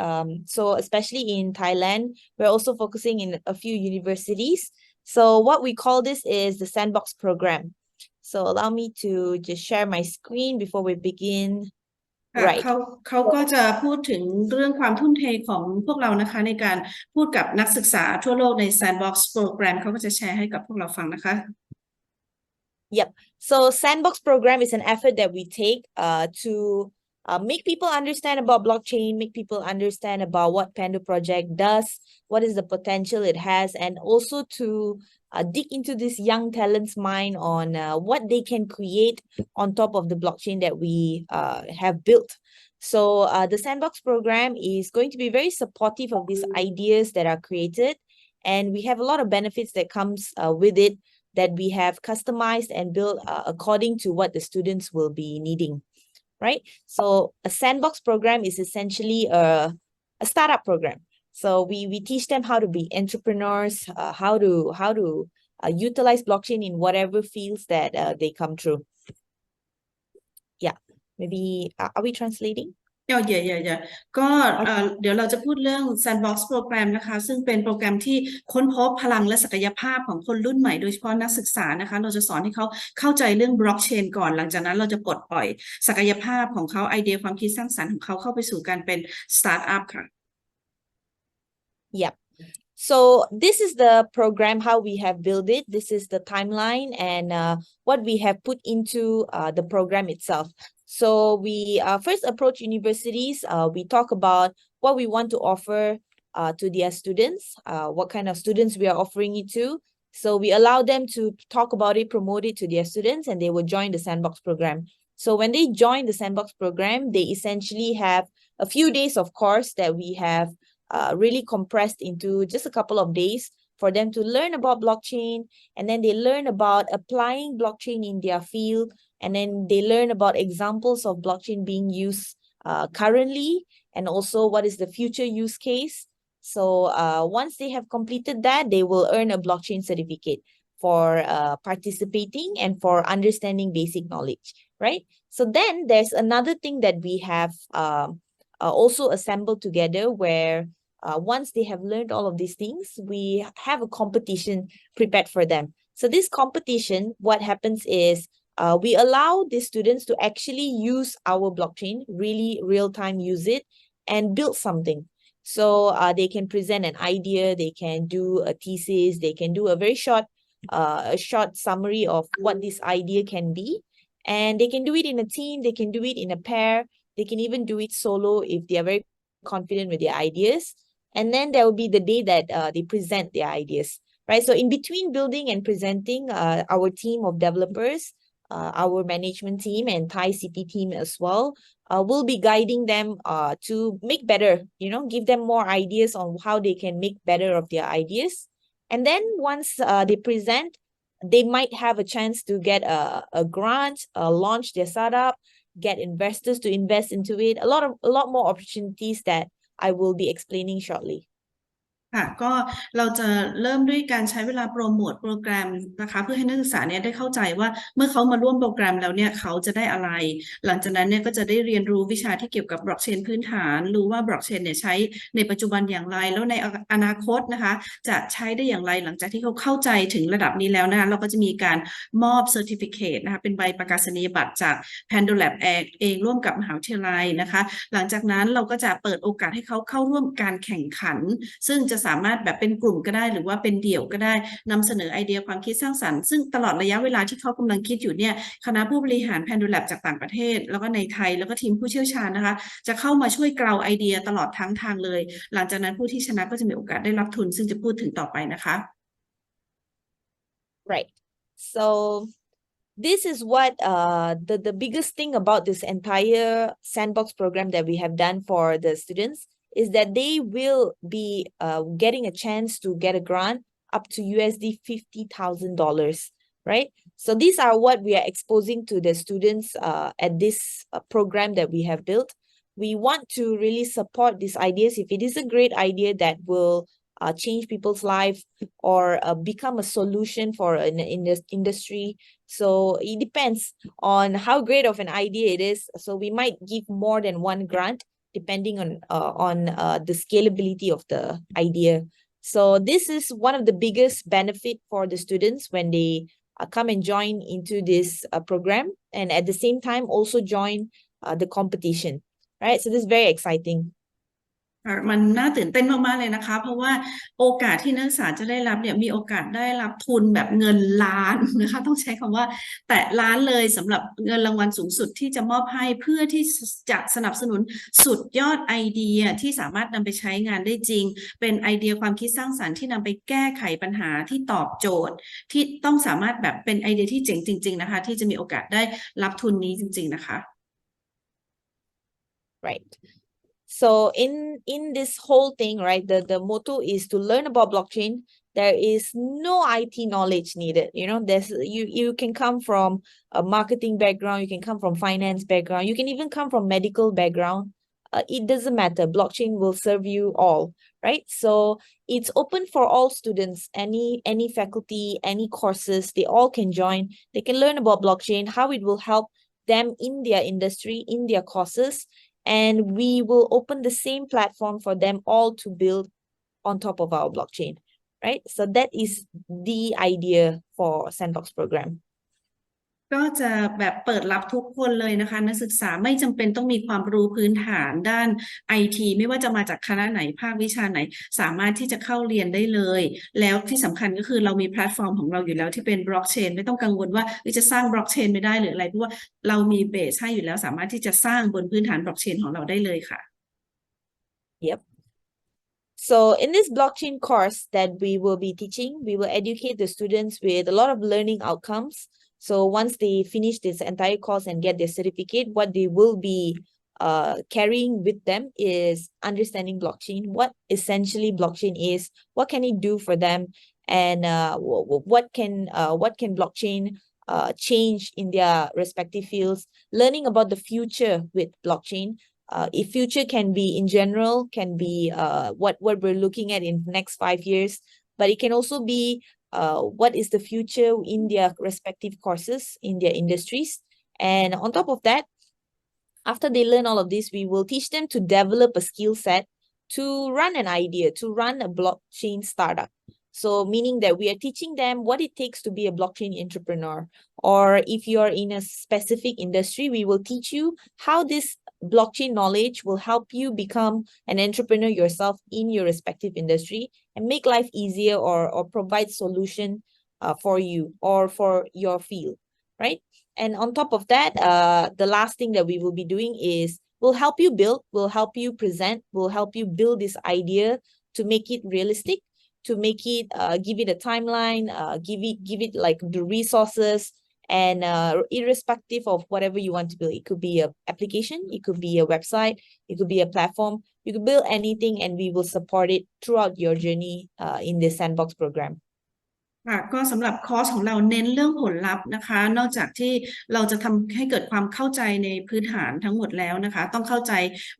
So especially in Thailand, we're also focusing in a few universities. So what we call this is the Sandbox program. So allow me to just share my screen before we begin. ค่ะ Right. เขาก็จะพูดถึงเรื่องความทุ่มเทของพวกเรานะคะในการพูดกับนักศึกษาทั่วโลกใน Sandbox program เขาก็จะแชร์ให้กับพวกเราฟังนะคะ Yep. So Sandbox program is an effort that we take to make people understand about blockchain, make people understand about what Pando project does, what is the potential it has, and also to dig into this young talent's mind on what they can create on top of the blockchain that we have built. So the Sandbox program is going to be very supportive of these ideas that are created, and we have a lot of benefits that comes with it that we have customized and built according to what the students will be needing, right? So a Sandbox program is essentially a startup program. So we teach them how to be entrepreneurs, how to utilize blockchain in whatever fields that they come through. Yeah, maybe are we translating? ก็เดี๋ยวเราจะพูดเรื่อง Sandbox โปรแกรมนะคะซึ่งเป็นโปรแกรมที่ค้นพบพลังและศักยภาพของคนรุ่นใหม่โดยเฉพาะนักศึกษานะคะเราจะสอนให้เขาเข้าใจเรื่องบล็อกเชนก่อนหลังจากนั้นเราจะปลดปล่อยศักยภาพของเขาไอเดียความคิดสร้างสรรค์ของเขาเข้าไปสู่การเป็นสตาร์ทอัพค่ะ Yep. So this is the program, how we have built it. This is the timeline and what we have put into the program itself. So we first approach universities. We talk about what we want to offer to their students, what kind of students we are offering it to. So we allow them to talk about it, promote it to their students, and they will join the Sandbox program. So when they join the Sandbox program, they essentially have a few days of course that we have really compressed into just a couple of days for them to learn about blockchain, and then they learn about applying blockchain in their field, and then they learn about examples of blockchain being used currently, and also what is the future use case. So once they have completed that, they will earn a blockchain certificate for participating and for understanding basic knowledge, right? So then there's another thing that we have also assembled together where once they have learned all of these things, we have a competition prepared for them. So this competition, what happens is we allow the students to actually use our blockchain, really real-time use it and build something. So they can present an idea, they can do a thesis, they can do a very short summary of what this idea can be. And they can do it in a team, they can do it in a pair, they can even do it solo if they are very confident with their ideas. And then there will be the day that they present their ideas, right? So in between building and presenting, our team of developers, our management team and Thai CP team as well, will be guiding them to make better, give them more ideas on how they can make better of their ideas. And then once they present, they might have a chance to get a grant, launch their startup, get investors to invest into it, a lot more opportunities that I will be explaining shortly. ค่ะก็เราจะเริ่มด้วยการใช้เวลาโปรโมทโปรแกรมนะคะเพื่อให้นักศึกษาเนี่ยได้เข้าใจว่าเมื่อเขามาร่วมโปรแกรมแล้วเนี่ยเขาจะได้อะไรหลังจากนั้นเนี่ยก็จะได้เรียนรู้วิชาที่เกี่ยวกับบล็อกเชนพื้นฐานรู้ว่าบล็อกเชนเนี่ยใช้ในปัจจุบันอย่างไรแล้วในอนาคตนะคะจะใช้ได้อย่างไรหลังจากที่เขาเข้าใจถึงระดับนี้แล้วนะคะเราก็จะมีการมอบเซอร์ติฟิเคตนะคะเป็นใบประกาศนียบัตรจาก Pando Lab เองร่วมกับมหาวิทยาลัยนะคะหลังจากนั้นเราก็จะเปิดโอกาสให้เขาเข้าร่วมการแข่งขันซึ่งจะสามารถแบบเป็นกลุ่มก็ได้หรือว่าเป็นเดี่ยวก็ได้นำเสนอไอเดียความคิดสร้างสรรค์ซึ่งตลอดระยะเวลาที่เขากำลังคิดอยู่เนี่ยคณะผู้บริหาร Pando Lab จากต่างประเทศแล้วก็ในไทยแล้วก็ทีมผู้เชี่ยวชาญนะคะจะเข้ามาช่วยเกลาไอเดียตลอดทั้งทางเลยหลังจากนั้นผู้ที่ชนะก็จะมีโอกาสได้รับทุนซึ่งจะพูดถึงต่อไปนะคะ Right. So this is what the biggest thing about this entire sandbox program that we have done for the students is that they will be getting a chance to get a grant up to USD $50,000, right? So these are what we are exposing to the students at this program that we have built. We want to really support these ideas. If it is a great idea that will change people's life or become a solution for an industry. So it depends on how great of an idea it is. So we might give more than one grant depending on the scalability of the idea. So this is one of the biggest benefit for the students when they come and join into this program, and at the same time also join the competition, right? So this is very exciting. มันน่าตื่นเต้นมากๆเลยนะคะเพราะว่าโอกาสที่นักศึกษาจะได้รับเนี่ยมีโอกาสได้รับทุนแบบเงินล้านนะคะต้องใช้คำว่าแตะล้านเลยสำหรับเงินรางวัลสูงสุดที่จะมอบให้เพื่อที่จะสนับสนุนสุดยอดไอเดียที่สามารถนำไปใช้งานได้จริงเป็นไอเดียความคิดสร้างสรรค์ที่นำไปแก้ไขปัญหาที่ตอบโจทย์ที่ต้องสามารถแบบเป็นไอเดียที่เจ๋งจริงๆนะคะที่จะมีโอกาสได้รับทุนนี้จริงๆนะคะ Right. So in this whole thing, right, the motto is to learn about blockchain. There is no IT knowledge needed. There's you can come from a marketing background, you can come from finance background, you can even come from medical background. It doesn't matter. Blockchain will serve you all, right? So it's open for all students, any faculty, any courses, they all can join. They can learn about blockchain, how it will help them in their industry, in their courses. And we will open the same platform for them all to build on top of our blockchain, right? So that is the idea for Sandbox program. ก็จะแบบเปิดรับทุกคนเลยนะคะนักศึกษาไม่จำเป็นต้องมีความรู้พื้นฐานด้าน IT ไม่ว่าจะมาจากคณะไหนภาควิชาไหนสามารถที่จะเข้าเรียนได้เลยแล้วที่สำคัญก็คือเรามีแพลตฟอร์มของเราอยู่แล้วที่เป็นบล็อกเชนไม่ต้องกังวลว่าจะสร้างบล็อกเชนไม่ได้หรืออะไรเพราะว่าเรามีเบสให้อยู่แล้วสามารถที่จะสร้างบนพื้นฐานบล็อกเชนของเราได้เลยค่ะ Yep. So in this blockchain course that we will be teaching, we will educate the students with a lot of learning outcomes. So once they finish this entire course and get their certificate, what they will be carrying with them is understanding blockchain, what essentially blockchain is, what can it do for them, and what can blockchain change in their respective fields, learning about the future with blockchain, if future can be in general, can be what we're looking at in the next 5 years, but it can also be what is the future in their respective courses, in their industries. And on top of that, after they learn all of this, we will teach them to develop a skill set to run an idea, to run a blockchain startup. So meaning that we are teaching them what it takes to be a blockchain entrepreneur. Or if you're in a specific industry, we will teach you how this blockchain knowledge will help you become an entrepreneur yourself in your respective industry and make life easier or provide solution for you or for your field, right? And on top of that, the last thing that we will be doing is we'll help you build, we'll help you present, we'll help you build this idea to make it realistic, to make it, give it a timeline, give it like the resources, and irrespective of whatever you want to build. It could be an application, it could be a website, it could be a platform. You could build anything and we will support it throughout your journey in this sandbox program. ค่ะก็สำหรับคอร์สของเราเน้นเรื่องผลลัพธ์นะคะนอกจากที่เราจะทำให้เกิดความเข้าใจในพื้นฐานทั้งหมดแล้วนะคะต้องเข้าใจ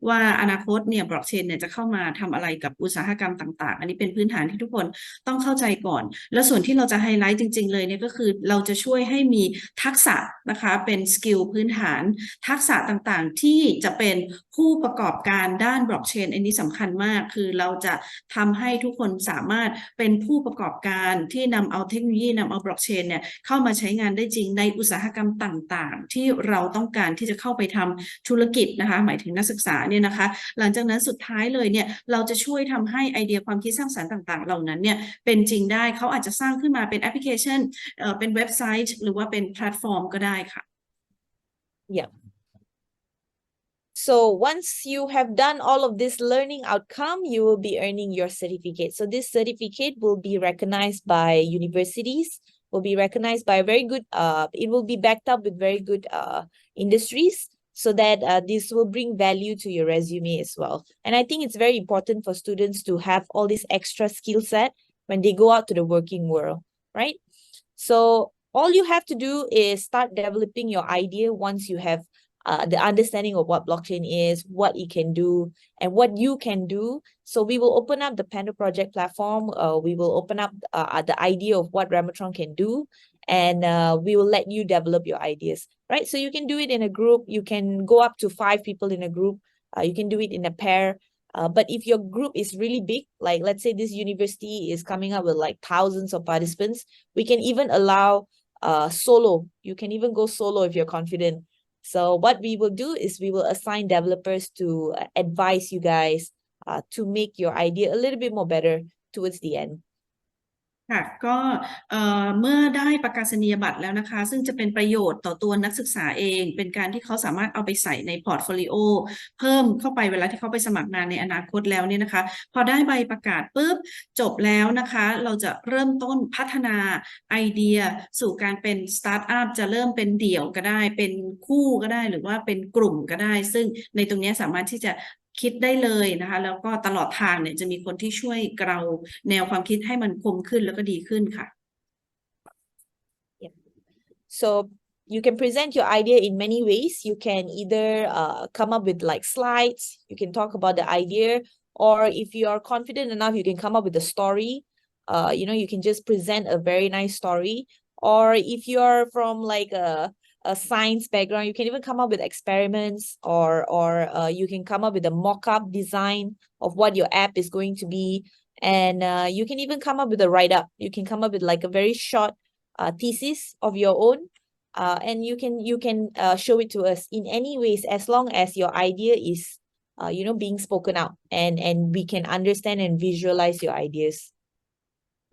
ว่าอนาคตเนี่ยบล็อกเชนเนี่ยจะเข้ามาทำอะไรกับอุตสาหกรรมต่างๆอันนี้เป็นพื้นฐานที่ทุกคนต้องเข้าใจก่อนแล้วส่วนที่เราจะไฮไลท์จริงๆเลยเนี่ยก็คือเราจะช่วยให้มีทักษะนะคะเป็นสกิลพื้นฐานทักษะต่างๆที่จะเป็นผู้ประกอบการด้านบล็อกเชนอันนี้สำคัญมากคือเราจะทำให้ทุกคนสามารถเป็นผู้ประกอบการที่นำเอาเทคโนโลยีนำเอาบล็อกเชนเนี่ยเข้ามาใช้งานได้จริงในอุตสาหกรรมต่างๆที่เราต้องการที่จะเข้าไปทำธุรกิจนะคะหมายถึงนักศึกษาเนี่ยนะคะหลังจากนั้นสุดท้ายเลยเนี่ยเราจะช่วยทำให้ไอเดียความคิดสร้างสรรค์ต่างๆเหล่านั้นเนี่ยเป็นจริงได้เขาอาจจะสร้างขึ้นมาเป็นแอปพลิเคชันเป็นเว็บไซต์หรือว่าเป็นแพลตฟอร์มก็ได้ค่ะ Yeah. So once you have done all of this learning outcome, you will be earning your certificate. So this certificate will be recognized by universities, will be recognized by very good, it will be backed up with very good industries so that this will bring value to your resume as well. And I think it's very important for students to have all this extra skill set when they go out to the working world, right? So all you have to do is start developing your idea once you have the understanding of what blockchain is, what it can do, and what you can do. So we will open up the Pando project platform. We will open up the idea of what Ramatron can do, and we will let you develop your ideas, right? So you can do it in a group. You can go up to 5 people in a group. You can do it in a pair. But if your group is really big, like let's say this university is coming up with like thousands of participants, we can even allow solo. You can even go solo if you're confident. So what we will do is we will assign developers to advise you guys to make your idea a little bit more better towards the end. ค่ะก็เมื่อได้ประกาศนียบัตรแล้วนะคะซึ่งจะเป็นประโยชน์ต่อตัวนักศึกษาเองเป็นการที่เขาสามารถเอาไปใส่ในพอร์ตโฟลิโอเพิ่มเข้าไปเวลาที่เขาไปสมัครงานในอนาคตแล้วเนี่ยนะคะพอได้ใบประกาศปุ๊บจบแล้วนะคะเราจะเริ่มต้นพัฒนาไอเดียสู่การเป็นสตาร์ทอัพจะเริ่มเป็นเดี่ยวก็ได้เป็นคู่ก็ได้หรือว่าเป็นกลุ่มก็ได้ซึ่งในตรงนี้สามารถที่จะคิดได้เลยนะคะแล้วก็ตลอดทางเนี่ยจะมีคนที่ช่วยเกลาแนวความคิดให้มันคมขึ้นแล้วก็ดีขึ้นค่ะ So you can present your idea in many ways. You can either come up with like slides. You can talk about the idea, or if you are confident enough, you can come up with a story. You can just present a very nice story. Or if you are from like a science background, you can even come up with experiments, or you can come up with a mock-up design of what your app is going to be, and you can even come up with a write-up. You can come up with like a very short thesis of your own, and you can show it to us in any ways as long as your idea is being spoken out, and we can understand and visualize your ideas.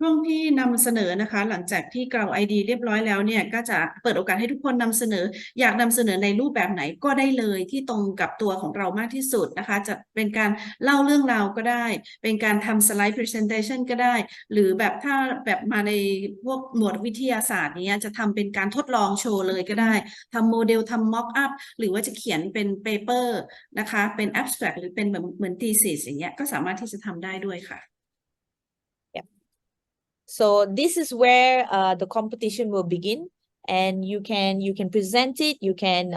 ช่วงที่นำเสนอนะคะหลังจากที่กล่าวไอเดียเรียบร้อยแล้วเนี่ยก็จะเปิดโอกาสให้ทุกคนนำเสนออยากนำเสนอในรูปแบบไหนก็ได้เลยที่ตรงกับตัวของเรามากที่สุดนะคะจะเป็นการเล่าเรื่องราวก็ได้เป็นการทำสไลด์ presentation ก็ได้หรือแบบถ้าแบบมาในพวกหมวดวิทยาศาสตร์นี้จะทำเป็นการทดลองโชว์เลยก็ได้ทำโมเดลทำ mock up หรือว่าจะเขียนเป็น paper นะคะเป็น abstract หรือเป็นแบบเหมือน thesis อย่างเงี้ยก็สามารถที่จะทำได้ด้วยค่ะSo this is where the competition will begin. and you can present it, you can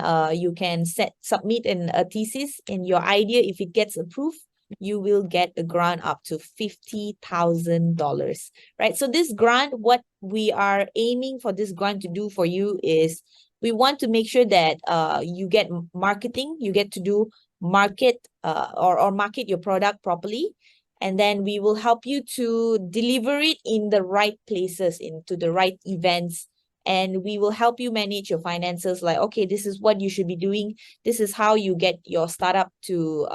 submit a thesis, and your idea, if it gets approved, you will get a grant up to $50,000, right? So this grant, what we are aiming for this grant to do for you is we want to make sure that you get marketing, you get to do market or market your product properly. And then we will help you to deliver it in the right places, into the right events. And we will help you manage your finances, like, okay, this is what you should be doing. This is how you get your startup to,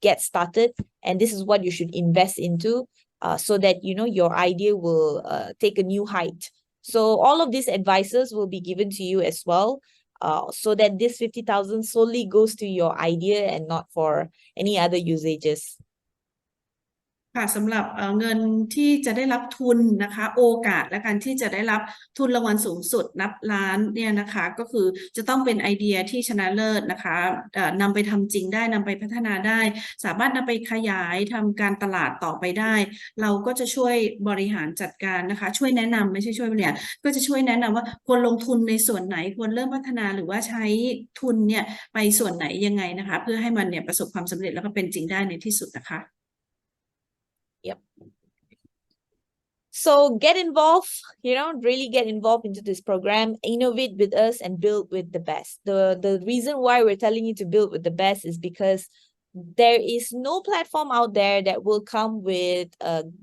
get started. And this is what you should invest into so that, your idea will take a new height. So all of these advices will be given to you as well, so that this 50,000 solely goes to your idea and not for any other usages. ค่ะสำหรับเงินที่จะได้รับทุนนะคะโอกาสและการที่จะได้รับทุนรางวัลสูงสุดนับล้านเนี่ยนะคะก็คือจะต้องเป็นไอเดียที่ชนะเลิศนะคะนำไปทำจริงได้นำไปพัฒนาได้สามารถนำไปขยายทำการตลาดต่อไปได้เราก็จะช่วยบริหารจัดการนะคะช่วยแนะนำไม่ใช่ช่วยบริหารก็จะช่วยแนะนำว่าควรลงทุนในส่วนไหนควรเริ่มพัฒนาหรือว่าใช้ทุนเนี่ยไปส่วนไหนยังไงนะคะเพื่อให้มันเนี่ยประสบความสำเร็จแล้วก็เป็นจริงได้ในที่สุดนะคะYep. So get involved, really get involved into this program, innovate with us and build with the best. The reason why we're telling you to build with the best is because there is no platform out there that will come with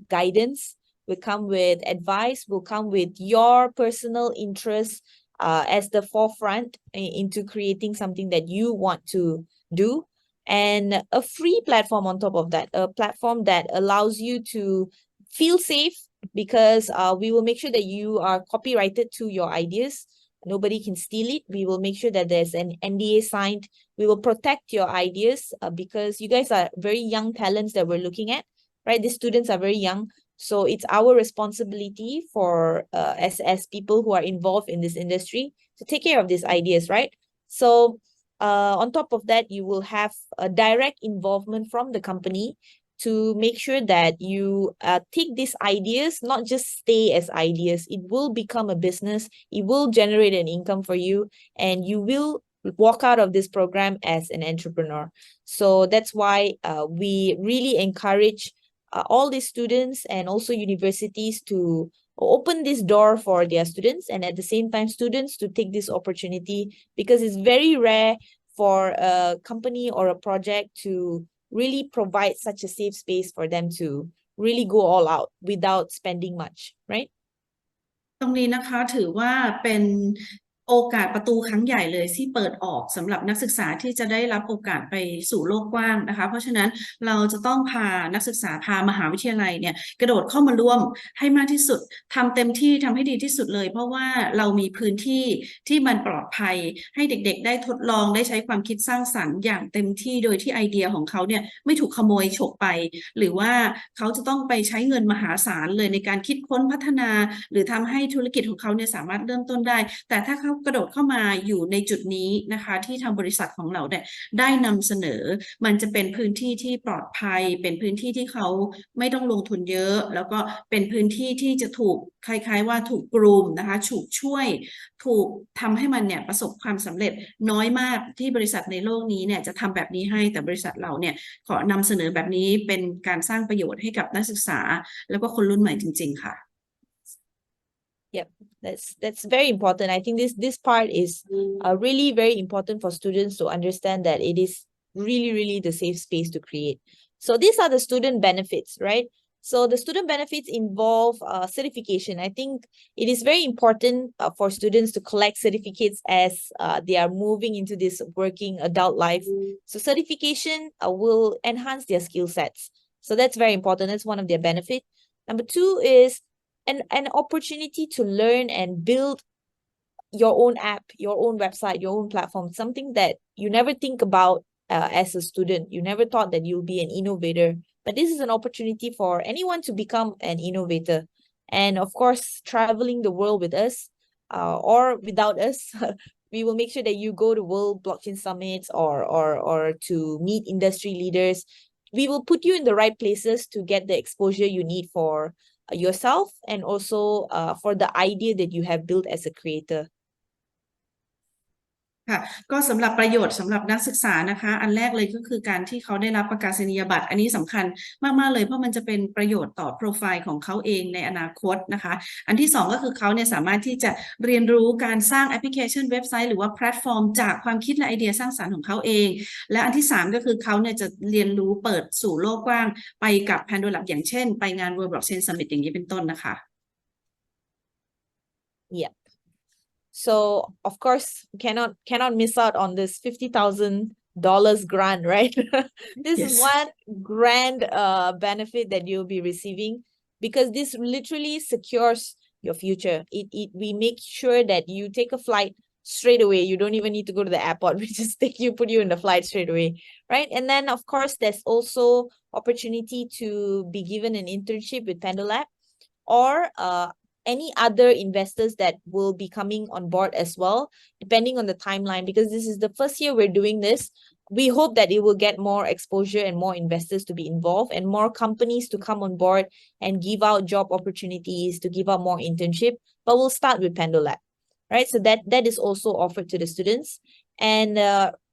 guidance, will come with advice, will come with your personal interests as the forefront into creating something that you want to do. And a free platform on top of that, a platform that allows you to feel safe because we will make sure that you are copyrighted to your ideas. Nobody can steal it. We will make sure that there's an NDA signed. We will protect your ideas because you guys are very young talents that we're looking at, right? The students are very young. So it's our responsibility for as people who are involved in this industry to take care of these ideas, right? So on top of that, you will have a direct involvement from the company to make sure that you take these ideas, not just stay as ideas. It will become a business. It will generate an income for you, and you will walk out of this program as an entrepreneur. So that's why we really encourage all these students and also universities to open this door for their students, and at the same time students to take this opportunity, because it's very rare for a company or a project to really provide such a safe space for them to really go all out without spending much, right? ตรงนี้นะคะถือว่าเป็นโอกาสประตูครั้งใหญ่เลยที่เปิดออกสำหรับนักศึกษาที่จะได้รับโอกาสไปสู่โลกกว้างนะคะเพราะฉะนั้นเราจะต้องพานักศึกษาพามหาวิทยาลัยเนี่ยกระโดดเข้ามาร่วมให้มากที่สุดทำเต็มที่ทำให้ดีที่สุดเลยเพราะว่าเรามีพื้นที่ที่มันปลอดภัยให้เด็กๆได้ทดลองได้ใช้ความคิดสร้างสรรค์อย่างเต็มที่โดยที่ไอเดียของเขาเนี่ยไม่ถูกขโมยฉกไปหรือว่าเขาจะต้องไปใช้เงินมหาศาลเลยในการคิดค้นพัฒนาหรือทำให้ธุรกิจของเขาเนี่ยสามารถเริ่มต้นได้แต่ถ้าเขากระโดดเข้ามาอยู่ในจุดนี้นะคะที่ทางบริษัทของเราเนี่ยได้นำเสนอมันจะเป็นพื้นที่ที่ปลอดภัยเป็นพื้นที่ที่เขาไม่ต้องลงทุนเยอะแล้วก็เป็นพื้นที่ที่จะถูกคล้ายๆว่าถูกกลุ่มนะคะถูกช่วยถูกทำให้มันเนี่ยประสบความสำเร็จน้อยมากที่บริษัทในโลกนี้เนี่ยจะทำแบบนี้ให้แต่บริษัทเราเนี่ยขอนำเสนอแบบนี้เป็นการสร้างประโยชน์ให้กับนักศึกษาแล้วก็คนรุ่นใหม่จริงๆค่ะYep, that's very important. I think this part is really very important for students to understand that it is really the safe space to create. So these are the student benefits, right? So the student benefits involve certification. I think it is very important for students to collect certificates as they are moving into this working adult life. So certification will enhance their skill sets. So that's very important. That's one of their benefits. Number two is an opportunity to learn and build your own app, your own website, your own platform, something that you never think about as a student. You never thought that you'll be an innovator, but this is an opportunity for anyone to become an innovator. And of course, traveling the world with us or without us, we will make sure that you go to World Blockchain Summits or to meet industry leaders. We will put you in the right places to get the exposure you need for yourself and also for the idea that you have built as a creator. ค่ะก็สำหรับประโยชน์สำหรับนักศึกษานะคะอันแรกเลยก็คือการที่เขาได้รับประกาศนียบัตรอันนี้สำคัญมากๆเลยเพราะมันจะเป็นประโยชน์ต่อโปรไฟล์ของเขาเองในอนาคตนะคะอันที่สองก็คือเขาเนี่ยสามารถที่จะเรียนรู้การสร้างแอปพลิเคชันเว็บไซต์หรือว่าแพลตฟอร์มจากความคิดและไอเดียสร้างสรรค์ของเขาเองและอันที่สามก็คือเขาเนี่ยจะเรียนรู้เปิดสู่โลกกว้างไปกับ Pandosoft อย่างเช่นไปงาน World Blockchain Summit อย่างนี้เป็นต้นนะคะ Yeah. So of course cannot miss out on this $50,000 grant, right? This is Yes. one grand benefit that you'll be receiving because this literally secures your future. We make sure that you take a flight straight away. You don't even need to go to the airport. We just put you in the flight straight away, right? And then of course there's also opportunity to be given an internship with Pandolab or any other investors that will be coming on board as well, depending on the timeline, because this is the first year we're doing this. We hope that it will get more exposure and more investors to be involved and more companies to come on board and give out job opportunities, to give out more internship. But we'll start with Pandolab, right? So that is also offered to the students. And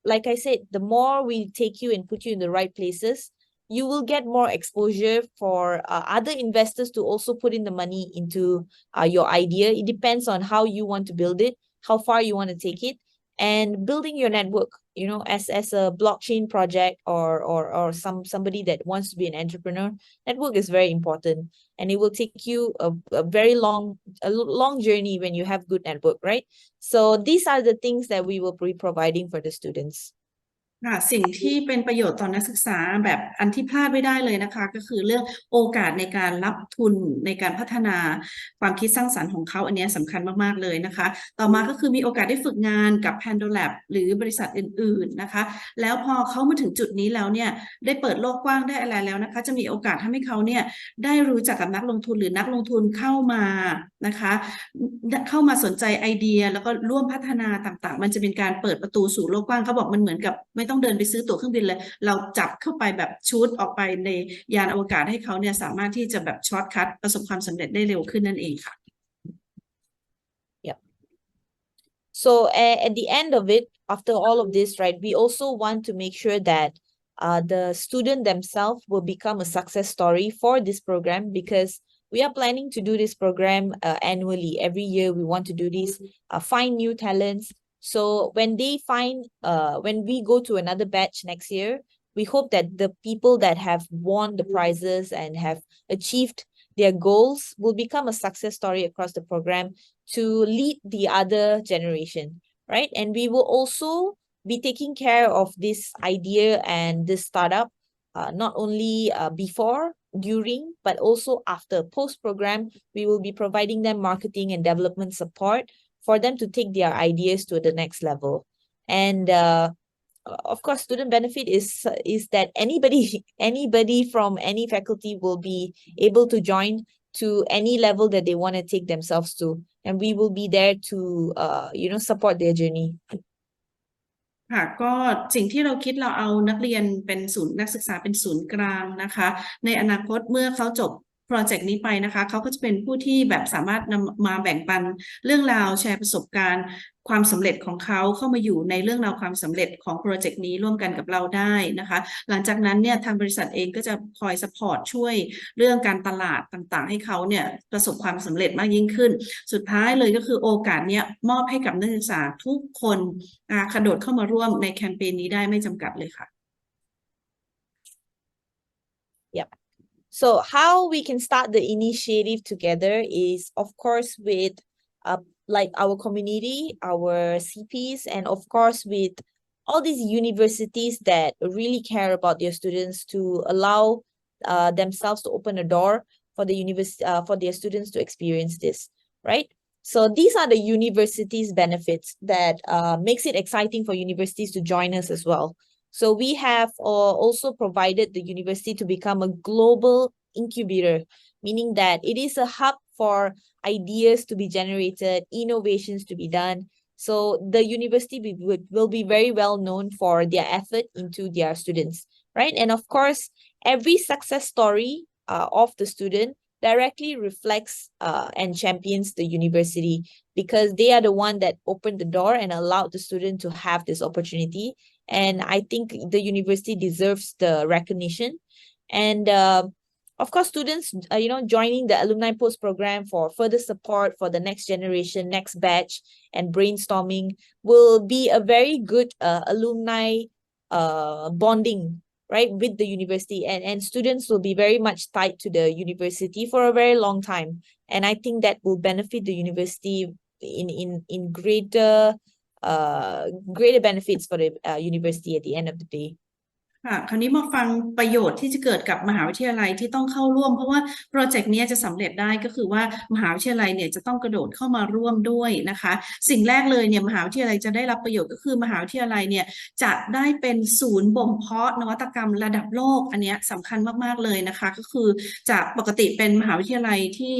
like I said, the more we take you and put you in the right places, you will get more exposure for other investors to also put in the money into your idea. It depends on how you want to build it, how far you want to take it, and building your network, you know, as a blockchain project or somebody that wants to be an entrepreneur. Network is very important, and it will take you a very long journey when you have good network, right? So these are the things that we will be providing for the students. ค่ะสิ่งที่เป็นประโยชน์ต่อนักศึกษาแบบอันที่พลาดไม่ได้เลยนะคะก็คือเรื่องโอกาสในการรับทุนในการพัฒนาความคิดสร้างสรรค์ของเขาอันนี้สำคัญมากๆเลยนะคะต่อมาก็คือมีโอกาสได้ฝึกงานกับ Pandolab หรือบริษัทอื่นๆนะคะแล้วพอเขามาถึงจุดนี้แล้วเนี่ยได้เปิดโลกกว้างได้อะไรแล้วนะคะจะมีโอกาสทำให้เขาเนี่ยได้รู้จักกับนักลงทุนหรือนักลงทุนเข้ามานะคะเข้ามาสนใจไอเดียแล้วก็ร่วมพัฒนาต่างๆมันจะเป็นการเปิดประตูสู่โลกกว้างเขาบอกมันเหมือนกับไม่ต้องเดินไปซื้อตั๋วเครื่องบินเลยเราจับเข้าไปแบบชูตออกไปในยานอวกาศให้เขาเนี่ยสามารถที่จะแบบช็อตคัทประสบความสำเร็จได้เร็วขึ้นนั่นเองค่ะ Yeah. So at the end of it, after all of this, right, we also want to make sure that the student themselves will become a success story for this program because we are planning to do this program annually. Every year we want to do this, find new talents. So when we go to another batch next year, we hope that the people that have won the prizes and have achieved their goals will become a success story across the program to lead the other generation, right? And we will also be taking care of this idea and this startup, not only before, during, but also after. Post-program, we will be providing them marketing and development support for them to take their ideas to the next level. And of course, student benefit is that anybody from any faculty will be able to join to any level that they want to take themselves to, and we will be there to support their journey. ค่ะก็สิ่งที่เราคิดเราเอานักเรียนเป็นศูนย์นักศึกษาเป็นศูนย์กลางนะคะในอนาคตเมื่อเขาจบโปรเจกต์นี้ไปนะคะเขาก็จะเป็นผู้ที่แบบสามารถนำมาแบ่งปันเรื่องราวแชร์ประสบการณ์ความสำเร็จของเขาเข้ามาอยู่ในเรื่องราวความสำเร็จของโปรเจกต์นี้ร่วมกันกับเราได้นะคะหลังจากนั้นเนี่ยทางบริษัทเองก็จะคอยซัพพอร์ตช่วยเรื่องการตลาดต่างๆให้เขาเนี่ยประสบความสำเร็จมากยิ่งขึ้นสุดท้ายเลยก็คือโอกาสเนี้ยมอบให้กับนักศึกษาทุกคนกระโดดเข้ามาร่วมในแคมเปญนี้ได้ไม่จำกัดเลยค่ะ Yep. So how we can start the initiative together is, of course, with like our community, our CPs, and of course with all these universities that really care about their students to allow themselves to open a door for the university for their students to experience this, right? So these are the universities' benefits that makes it exciting for universities to join us as well. So we have also provided the university to become a global incubator, meaning that it is a hub for ideas to be generated, innovations to be done. So the university will be very well known for their effort into their students, right? And of course, every success story of the student directly reflects and champions the university, because they are the one that opened the door and allowed the student to have this opportunity. And I think the university deserves the recognition. And of course, students, joining the alumni post program for further support for the next generation, next batch, and brainstorming will be a very good alumni bonding, right, with the university. And students will be very much tied to the university for a very long time. And I think that will benefit the university in greater benefits for the university at the end of the day. ค่ะคราวนี้มาฟังประโยชน์ที่จะเกิดกับมหาวิทยาลัยที่ต้องเข้าร่วมเพราะว่าโปรเจกต์นี้จะสำเร็จได้ก็คือว่ามหาวิทยาลัยเนี่ยจะต้องกระโดดเข้ามาร่วมด้วยนะคะสิ่งแรกเลยเนี่ยมหาวิทยาลัยจะได้รับประโยชน์ก็คือมหาวิทยาลัยเนี่ยจะได้เป็นศูนย์บ่มเพาะนวัตกรรมระดับโลกอันนี้สำคัญมากๆเลยนะคะก็คือจากปกติเป็นมหาวิทยาลัยที่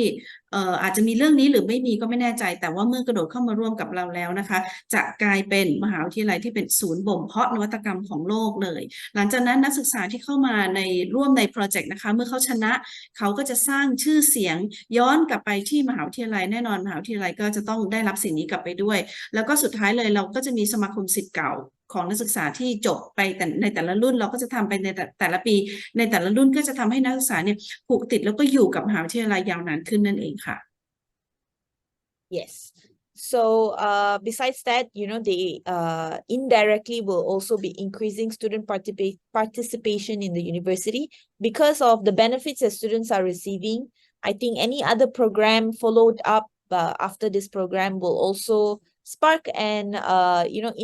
อาจจะมีเรื่องนี้หรือไม่มีก็ไม่แน่ใจแต่ว่าเมื่อกระโดดเข้ามาร่วมกับเราแล้วนะคะจะกลายเป็นมหาวิทยาลัยที่เป็นศูนย์บ่มเพาะนวัตกรรมของโลกเลยหลังจากนั้นนักศึกษาที่เข้ามาร่วมในโปรเจกต์นะคะเมื่อเขาชนะเขาก็จะสร้างชื่อเสียงย้อนกลับไปที่มหาวิทยาลัยแน่นอนมหาวิทยาลัยก็จะต้องได้รับสิ่งนี้กลับไปด้วยแล้วก็สุดท้ายเลยเราก็จะมีสมาคมศิษย์เก่าของนักศึกษาที่จบไปแต่ในแต่ละรุ่นเราก็จะทำไปในแต่ละปีในแต่ละรุ่นก็จะทำให้นักศึกษาเนี่ยผูกติดแล้วก็อยู่กับมหาวิทยาลัยยาวนานขึ้นนั่นเองค่ะ Yes. So besides that, they indirectly will also be increasing student participation in the university because of the benefits that students are receiving. I think any other program followed up after this program will also spark an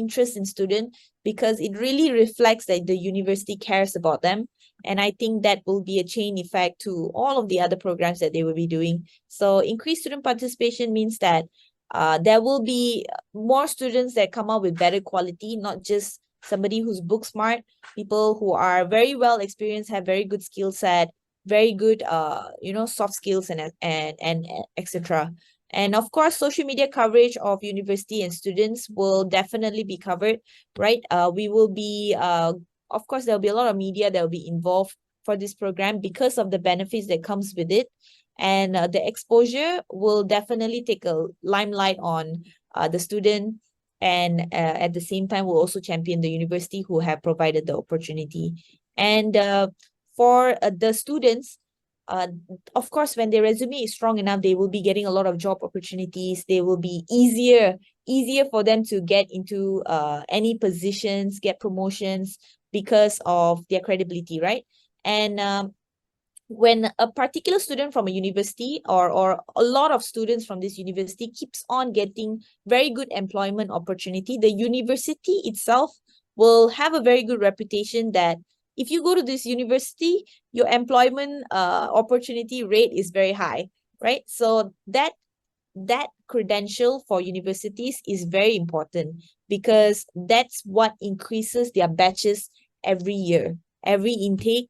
interest in students, because it really reflects that the university cares about them. And I think that will be a chain effect to all of the other programs that they will be doing. So increased student participation means that there will be more students that come out with better quality, not just somebody who's book smart, people who are very well experienced, have very good skill set, very good soft skills and etc. And of course, social media coverage of university and students will definitely be covered, right? We will be of course, there'll be a lot of media that will be involved for this program because of the benefits that comes with it. And the exposure will definitely take a limelight on the student, and at the same time will also champion the university who have provided the opportunity. And for the students, of course, when their resume is strong enough, they will be getting a lot of job opportunities. They will be easier for them to get into any positions, get promotions because of their credibility, right? And when a particular student from a university or a lot of students from this university keeps on getting very good employment opportunity, the university itself will have a very good reputation that if you go to this university, your employment opportunity rate is very high, right? So that credential for universities is very important, because that's what increases their batches every year. Every intake,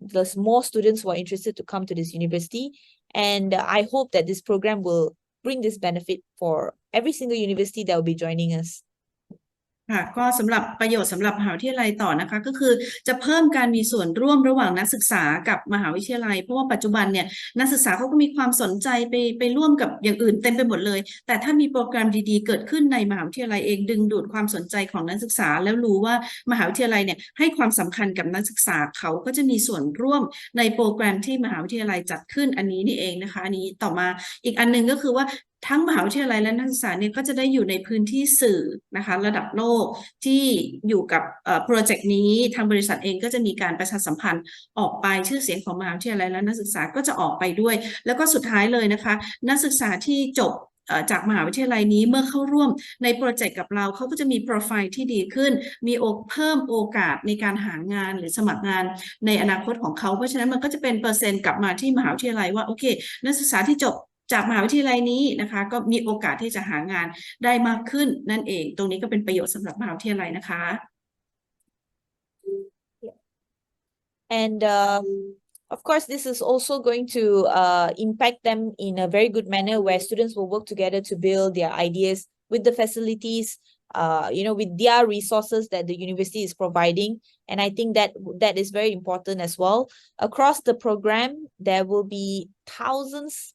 there's more students who are interested to come to this university. And I hope that this program will bring this benefit for every single university that will be joining us. ค่ะก็สำหรับประโยชน์สำหรับมหาวิทยาลัยต่อนะคะก็คือจะเพิ่มการมีส่วนร่วมระหว่างนักศึกษากับมหาวิทยาลัยเพราะว่าปัจจุบันเนี่ยนักศึกษาเขาก็มีความสนใจไปร่วมกับอย่างอื่นเต็มไปหมดเลยแต่ถ้ามีโปรแกรมดีๆเกิดขึ้นในมหาวิทยาลัยเองดึงดูดความสนใจของนักศึกษาแล้วรู้ว่ามหาวิทยาลัยเนี่ยให้ความสำคัญกับนักศึกษาเขาก็จะมีส่วนร่วมในโปรแกรมที่มหาวิทยาลัยจัดขึ้นอันนี้นี่เองนะคะอันนี้ต่อมาอีกอันนึงก็คือว่าทั้งมหาวิทยาลัยและนักศึกษาเนี่ยก็จะได้อยู่ในพื้นที่สื่อนะคะระดับโลกที่อยู่กับโปรเจกต์นี้ทางบริษัทเองก็จะมีการประชาสัมพันธ์ออกไปชื่อเสียงของมหาวิทยาลัยและนักศึกษาก็จะออกไปด้วยแล้วก็สุดท้ายเลยนะคะนักศึกษาที่จบจากมหาวิทยาลัยนี้เมื่อเข้าร่วมในโปรเจกต์กับเราเขาก็จะมีโปรไฟล์ที่ดีขึ้นมีเพิ่มโอกาสในการหางานหรือสมัครงานในอนาคตของเขาเพราะฉะนั้นมันก็จะเป็นเปอร์เซ็นต์กลับมาที่มหาวิทยาลัยว่าโอเคนักศึกษาที่จบจากมหาวิทยาลัยนี้นะคะก็มีโอกาสที่จะหางานได้มากขึ้นนั่นเองตรงนี้ก็เป็นประโยชน์สำหรับมหาวิทยาลัยนะคะ And of course, this is also going to impact them in a very good manner, where students will work together to build their ideas with the facilities, with their resources that the university is providing. And I think that is very important as well. Across the program, there will be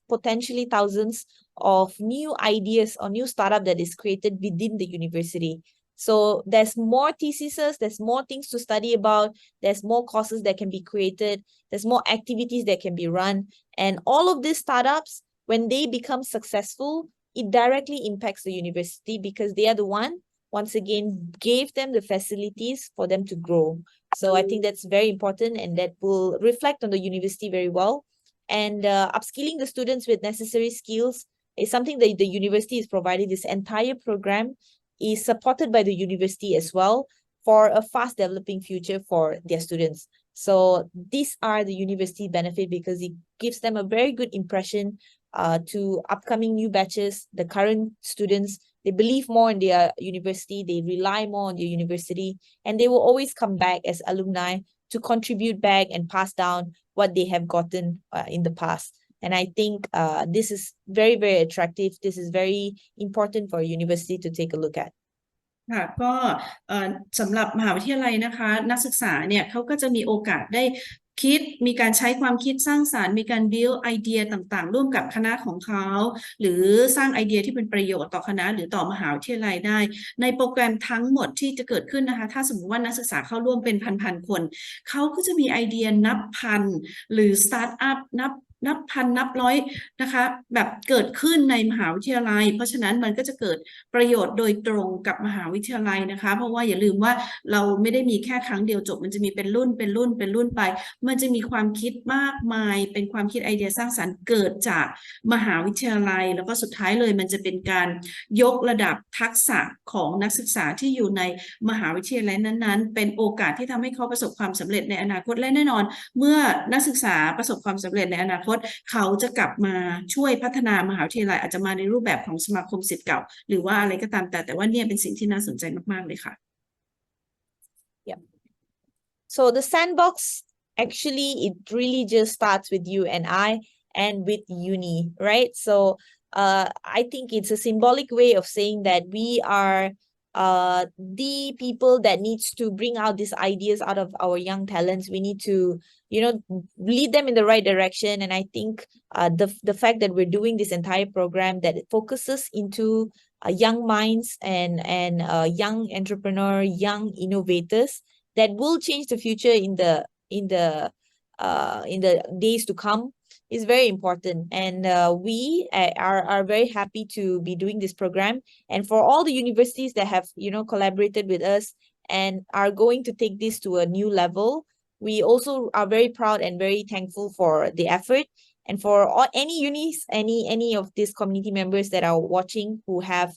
potentially thousands of new ideas or new startup that is created within the university. So there's more theses, there's more things to study about, there's more courses that can be created, there's more activities that can be run. And all of these startups, when they become successful, it directly impacts the university because they are the one, once again, gave them the facilities for them to grow. So I think that's very important and that will reflect on the university very well. And upskilling the students with necessary skills is something that the university is providing. This entire program is supported by the university as well for a fast developing future for their students. So these are the university benefit because it gives them a very good impression to upcoming new batches, the current students. They believe more in their university, they rely more on their university, and they will always come back as alumni to contribute back and pass down what they have gotten in the past. And I think this is very, very attractive. This is very important for a university to take a look at. ค่ะก็สำหรับมหาวิทยาลัยนะคะนักศึกษาเนี่ยเขาก็จะมีโอกาสได้คิดมีการใช้ความคิดสร้างสรรค์มีการ build ไอเดียต่างๆร่วมกับคณะของเขาหรือสร้างไอเดียที่เป็นประโยชน์ต่อคณะหรือต่อมหาวิทยาลัยได้ในโปรแกรมทั้งหมดที่จะเกิดขึ้นนะคะถ้าสมมติว่านักศึกษาเข้าร่วมเป็นพันๆคนเขาก็จะมีไอเดียนับพันหรือสตาร์ทอัพนับพันนับร้อยนะคะแบบเกิดขึ้นในมหาวิทยาลัยเพราะฉะนั้นมันก็จะเกิดประโยชน์โดยตรงกับมหาวิทยาลัยนะคะเพราะว่าอย่าลืมว่าเราไม่ได้มีแค่ครั้งเดียวจบมันจะมีเป็นรุ่นไปมันจะมีความคิดมากมายเป็นความคิดไอเดียสร้างสรรค์เกิดจากมหาวิทยาลัยแล้วก็สุดท้ายเลยมันจะเป็นการยกระดับทักษะของนักศึกษาที่อยู่ในมหาวิทยาลัยนั้นๆเป็นโอกาสที่ทำให้เขาประสบความสำเร็จในอนาคตและแน่นอนเมื่อนักศึกษาประสบความสำเร็จในอนาคตเขาจะกลับมาช่วยพัฒนามหาวิทยาลัยอาจจะมาในรูปแบบของสมาคมศิษย์เก่าหรือว่าอะไรก็ตามแต่ว่าเนี่ยเป็นสิ่งที่น่าสนใจมากๆเลยค่ะ Yeah. So the sandbox actually it really just starts with you and I and with uni, right? So I think it's a symbolic way of saying that we are the people that needs to bring out these ideas out of our young talents. We need to lead them in the right direction. And I think the fact that we're doing this entire program that it focuses into young minds and young entrepreneur, young innovators that will change the future in the days to come is very important. And we are very happy to be doing this program. And for all the universities that have collaborated with us and are going to take this to a new level, we also are very proud and very thankful for the effort. And for any unis, any of these community members that are watching who have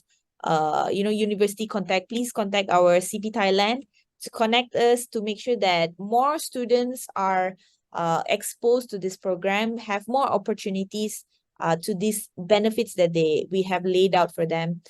university contact, please contact our CP Thailand to connect us to make sure that more students are exposed to this program, have more opportunities to these benefits that we have laid out for them.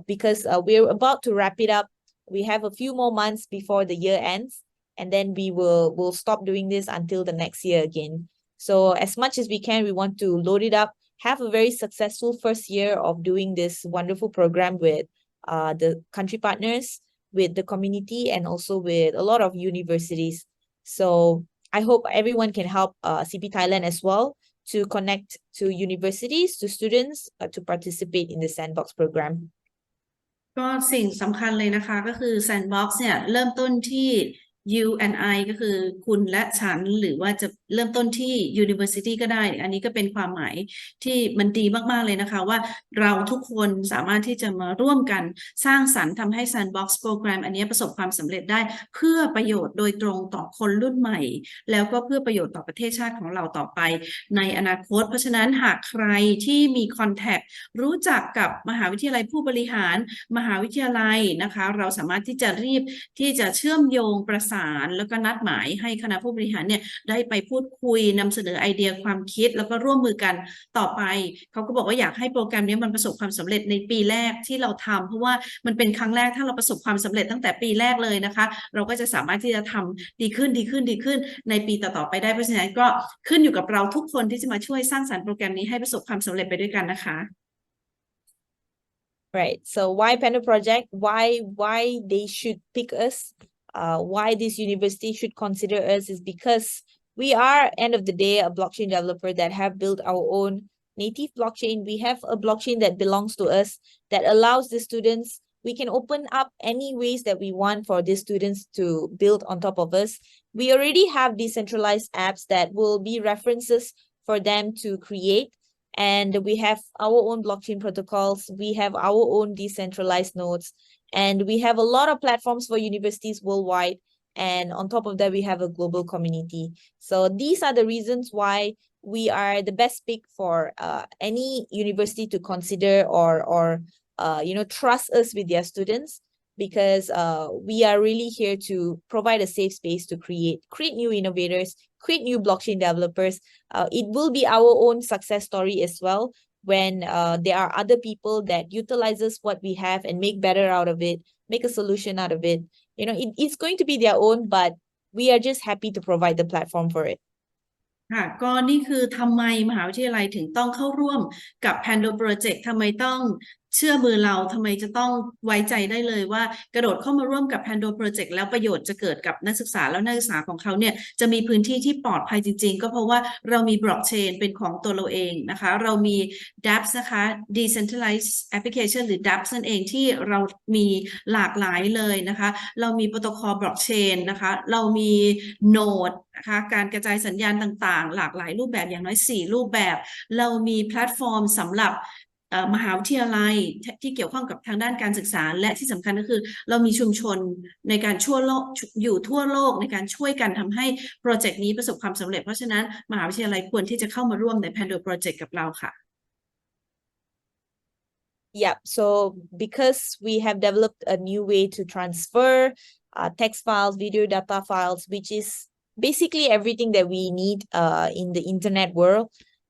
Because we're about to wrap it up. We have a few more months before the year ends, and then we'll stop doing this until the next year again. So as much as we can, we want to load it up, have a very successful first year of doing this wonderful program with the country partners, with the community, and also with a lot of universities. So I hope everyone can help CP Thailand as well to connect to universities, to students, to participate in the Sandbox program. ก็สิ่งสำคัญเลยนะคะก็คือ Sandbox เนี่ยเริ่มต้นที่ you and I ก็คือคุณและฉันหรือว่าจะเริ่มต้นที่ University ก็ได้อันนี้ก็เป็นความหมายที่มันดีมากๆเลยนะคะว่าเราทุกคนสามารถที่จะมาร่วมกันสร้างสรรค์ทำให้ Sandbox โปรแกรมอันนี้ประสบความสำเร็จได้เพื่อประโยชน์โดยตรงต่อคนรุ่นใหม่แล้วก็เพื่อประโยชน์ต่อประเทศชาติของเราต่อไปในอนาคตเพราะฉะนั้นหากใครที่มี contact รู้จักกับมหาวิทยาลัยผู้บริหารมหาวิทยาลัยนะคะเราสามารถที่จะรีบที่จะเชื่อมโยงประสานแล้วก็นัดหมายให้คณะผู้บริหารเนี่ยได้ไปพูดคุยนำเสนอไอเดียความคิดแล้วก็ร่วมมือกันต่อไปเขาก็บอกว่าอยากให้โปรแกรมนี้มันประสบความสำเร็จในปีแรกที่เราทำเพราะว่ามันเป็นครั้งแรกถ้าเราประสบความสำเร็จตั้งแต่ปีแรกเลยนะคะเราก็จะสามารถที่จะทำดีขึ้นในปีต่อๆไปได้เพราะฉะนั้นก็ขึ้นอยู่กับเราทุกคนที่จะมาช่วยสร้างสรรค์โปรแกรมนี้ให้ประสบความสำเร็จไปด้วยกันนะคะ Right. So why Pando Project? Why they should pick us? Why this university should consider us is because we are, end of the day, a blockchain developer that have built our own native blockchain. We have a blockchain that belongs to us that allows the students. We can open up any ways that we want for the students to build on top of us. We already have decentralized apps that will be references for them to create. And we have our own blockchain protocols. We have our own decentralized nodes. And we have a lot of platforms for universities worldwide. And on top of that, we have a global community. So these are the reasons why we are the best pick for any university to consider or trust us with their students, because we are really here to provide a safe space to create new innovators, create new blockchain developers. It will be our own success story as well when there are other people that utilizes what we have and make better out of it, make a solution out of it. It's going to be their own, but we are just happy to provide the platform for it. ค่ะก็นี่คือทำไมมหาวิทยาลัยถึงต้องเข้าร่วมกับ Pando Project ทำไมต้องเชื่อมือเราทำไมจะต้องไว้ใจได้เลยว่ากระโดดเข้ามาร่วมกับ Pando Project แล้วประโยชน์จะเกิดกับนักศึกษาแล้วนักศึกษาของเขาเนี่ยจะมีพื้นที่ที่ปลอดภัยจริงๆก็เพราะว่าเรามีบล็อกเชนเป็นของตัวเราเองนะคะเรามี dApps นะคะ Decentralized Application หรือ dApps นั่นเองที่เรามีหลากหลายเลยนะคะเรามีโปรโตคอลบล็อกเชนนะคะเรามีโนดนะคะการกระจายสัญญาณต่างๆหลากหลายรูปแบบอย่างน้อย4รูปแบบเรามีแพลตฟอร์มสำหรับมหาวิทยาลัยที่เกี่ยวข้องกับทางด้านการศึกษาและที่สำคัญก็คือเรามีชุมชนในการทั่วโลกอยู่ทั่วโลกในการช่วยกันทำให้โปรเจกต์นี้ประสบความสำเร็จเพราะฉะนั้นมหาวิทยาลัยควรที่จะเข้ามาร่วมใน Pando Project กับเราค่ะ Yeah, so because we have developed a new way to transfer text files, video data files, which is basically everything that we need in the internet world.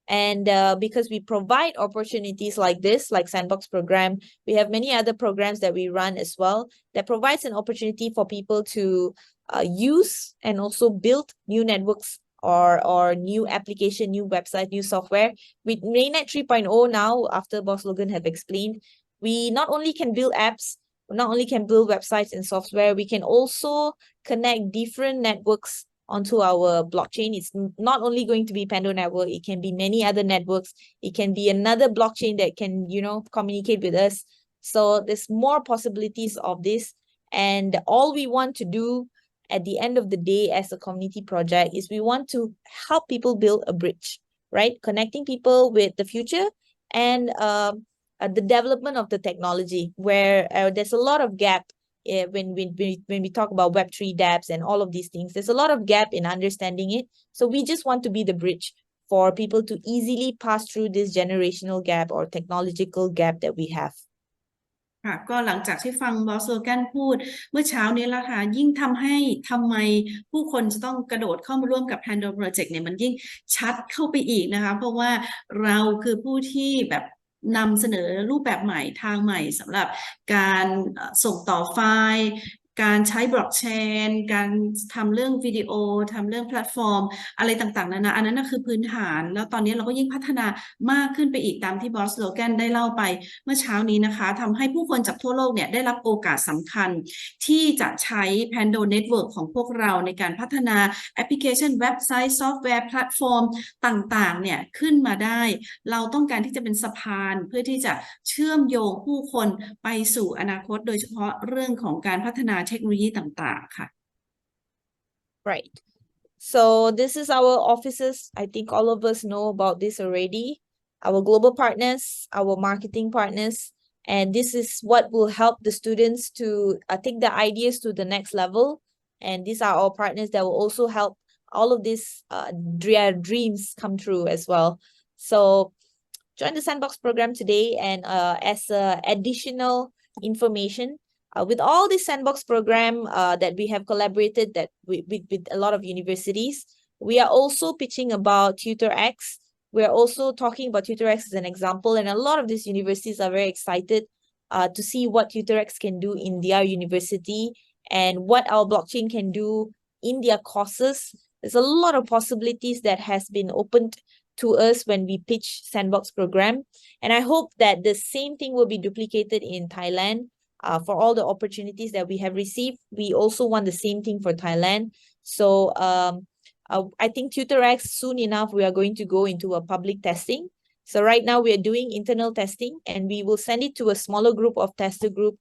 And because we provide opportunities like this, like Sandbox program, we have many other programs that we run as well that provides an opportunity for people to use and also build new networks or new application, new website, new software. With mainnet 3.0 now, after Boss Logan have explained, we not only can build apps, not only can build websites and software, we can also connect different networks onto our blockchain. It's not only going to be Pando network, it can be many other networks. It can be another blockchain that can, communicate with us. So there's more possibilities of this. And all we want to do at the end of the day as a community project is we want to help people build a bridge, right? Connecting people with the future and the development of the technology, where there's a lot of gap when we talk about Web3 dApps and all of these things. There's a lot of gap in understanding it. So we just want to be the bridge for people to easily pass through this generational gap or technological gap that we have. ค่ะก็หลังจากที่ฟังบอสโลแกนพูดเมื่อเช้านี้แล้วค่ะยิ่งทำไมผู้คนจะต้องกระโดดเข้ามาร่วมกับ Pando Project เนี่ยมันยิ่งชัดเข้าไปอีกนะคะเพราะว่าเราคือผู้ที่แบบนำเสนอรูปแบบใหม่ทางใหม่สำหรับการส่งต่อไฟล์การใช้บล็อกเชนการทำเรื่องวิดีโอทำเรื่องแพลตฟอร์มอะไรต่างๆนานาอันนั้นคือพื้นฐานแล้วตอนนี้เราก็ยิ่งพัฒนามากขึ้นไปอีกตามที่บอสโลแกนได้เล่าไปเมื่อเช้านี้นะคะทำให้ผู้คนจากทั่วโลกเนี่ยได้รับโอกาสสำคัญที่จะใช้ Pando Network ของพวกเราในการพัฒนาแอปพลิเคชันเว็บไซต์ซอฟต์แวร์แพลตฟอร์มต่างๆเนี่ยขึ้นมาได้เราต้องการที่จะเป็นสะพานเพื่อที่จะเชื่อมโยงผู้คนไปสู่อนาคตโดยเฉพาะเรื่องของการพัฒนาเทคโนโลยีต่างๆค่ะ Right. So this is our offices. I think all of us know about this already. Our global partners, our marketing partners, and this is what will help the students to take the ideas to the next level. And these are our partners that will also help all of these dreams come true as well. So join the Sandbox program today, and as additional information, with all this Sandbox program that we have collaborated with a lot of universities, we are also pitching about TutorX. We are also talking about TutorX as an example, and a lot of these universities are very excited to see what TutorX can do in their university and what our blockchain can do in their courses. There's a lot of possibilities that has been opened to us when we pitch Sandbox program. And I hope that the same thing will be duplicated in Thailand. For all the opportunities that we have received, we also want the same thing for Thailand. So I think TutorX, soon enough, we are going to go into a public testing. So right now we are doing internal testing, and we will send it to a smaller group of tester group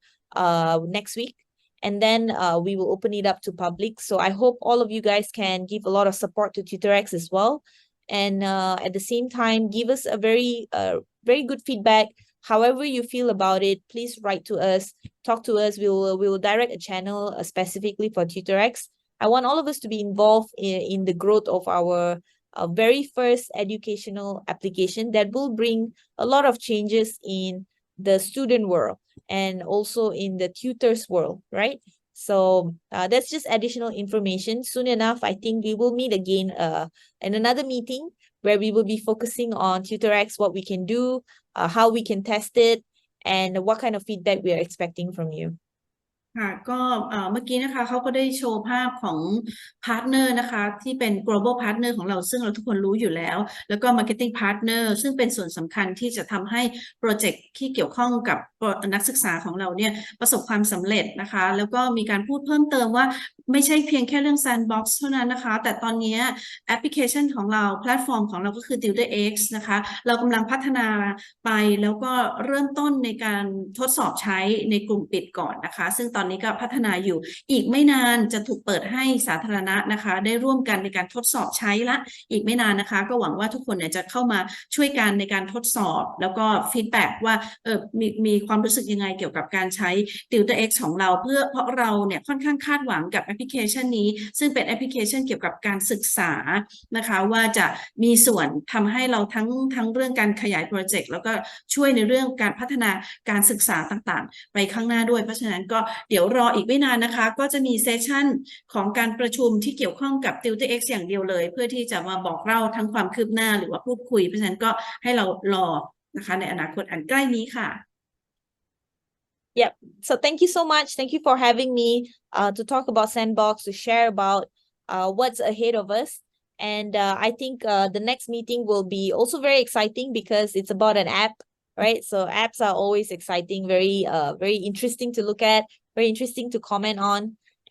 next week. And then we will open it up to public. So I hope all of you guys can give a lot of support to TutorX as well. And at the same time, give us a very good feedback. However you feel about it, please write to us, talk to us. We will direct a channel specifically for TutorX. I want all of us to be involved in the growth of our very first educational application that will bring a lot of changes in the student world and also in the tutors world, right? So that's just additional information. Soon enough, I think we will meet again in another meeting where we will be focusing on TutorX, what we can do, how we can test it, and what kind of feedback we are expecting from you. ค่ะก็เมื่อกี้นะคะเขาก็ได้โชว์ภาพของพาร์ทเนอร์นะคะที่เป็น global partner ของเราซึ่งเราทุกคนรู้อยู่แล้วแล้วก็ marketing partner ซึ่งเป็นส่วนสำคัญที่จะทำให้โปรเจกต์ที่เกี่ยวข้องกับนักศึกษาของเราเนี่ยประสบความสำเร็จนะคะแล้วก็มีการพูดเพิ่มเติมว่าไม่ใช่เพียงแค่เรื่อง sandbox เท่านั้นนะคะแต่ตอนนี้แอปพลิเคชันของเราแพลตฟอร์มของเราก็คือ TutorX นะคะเรากำลังพัฒนาไปแล้วก็เริ่มต้นในการทดสอบใช้ในกลุ่มปิดก่อนนะคะซึ่งตอนนี้ก็พัฒนาอยู่อีกไม่นานจะถูกเปิดให้สาธารณะนะคะได้ร่วมกันในการทดสอบใช้ละอีกไม่นานนะคะก็หวังว่าทุกคนเนี่ยจะเข้ามาช่วยกันในการทดสอบแล้วก็ฟีดแบ็กว่ามีความรู้สึกยังไงเกี่ยวกับการใช้ TutorX ของเราเพราะเราเนี่ยค่อนข้างคาดหวังกับแอปพลิเคชันนี้ซึ่งเป็นแอปพลิเคชันเกี่ยวกับการศึกษานะคะว่าจะมีส่วนทำให้เราทั้งเรื่องการขยายโปรเจกต์แล้วก็ช่วยในเรื่องการพัฒนาการศึกษาต่างๆไปข้างหน้าด้วยเพราะฉะนั้นก็เดี๋ยวรออีกไม่นานนะคะก็จะมีเซสชั่นของการประชุมที่เกี่ยวข้องกับ TutorX อย่างเดียวเลยเพื่อที่จะมาบอกเล่าทั้งความคืบหน้าหรือว่าพูดคุยเพราะฉะนั้นก็ให้เรารอนะคะในอนาคตอันใกล้นี้ค่ะ Yep. So thank you so much. Thank you for having me to talk about Sandbox, to share about what's ahead of us. And I think the next meeting will be also very exciting because it's about an app, right? So apps are always exciting, very interesting to look at, very interesting to comment on.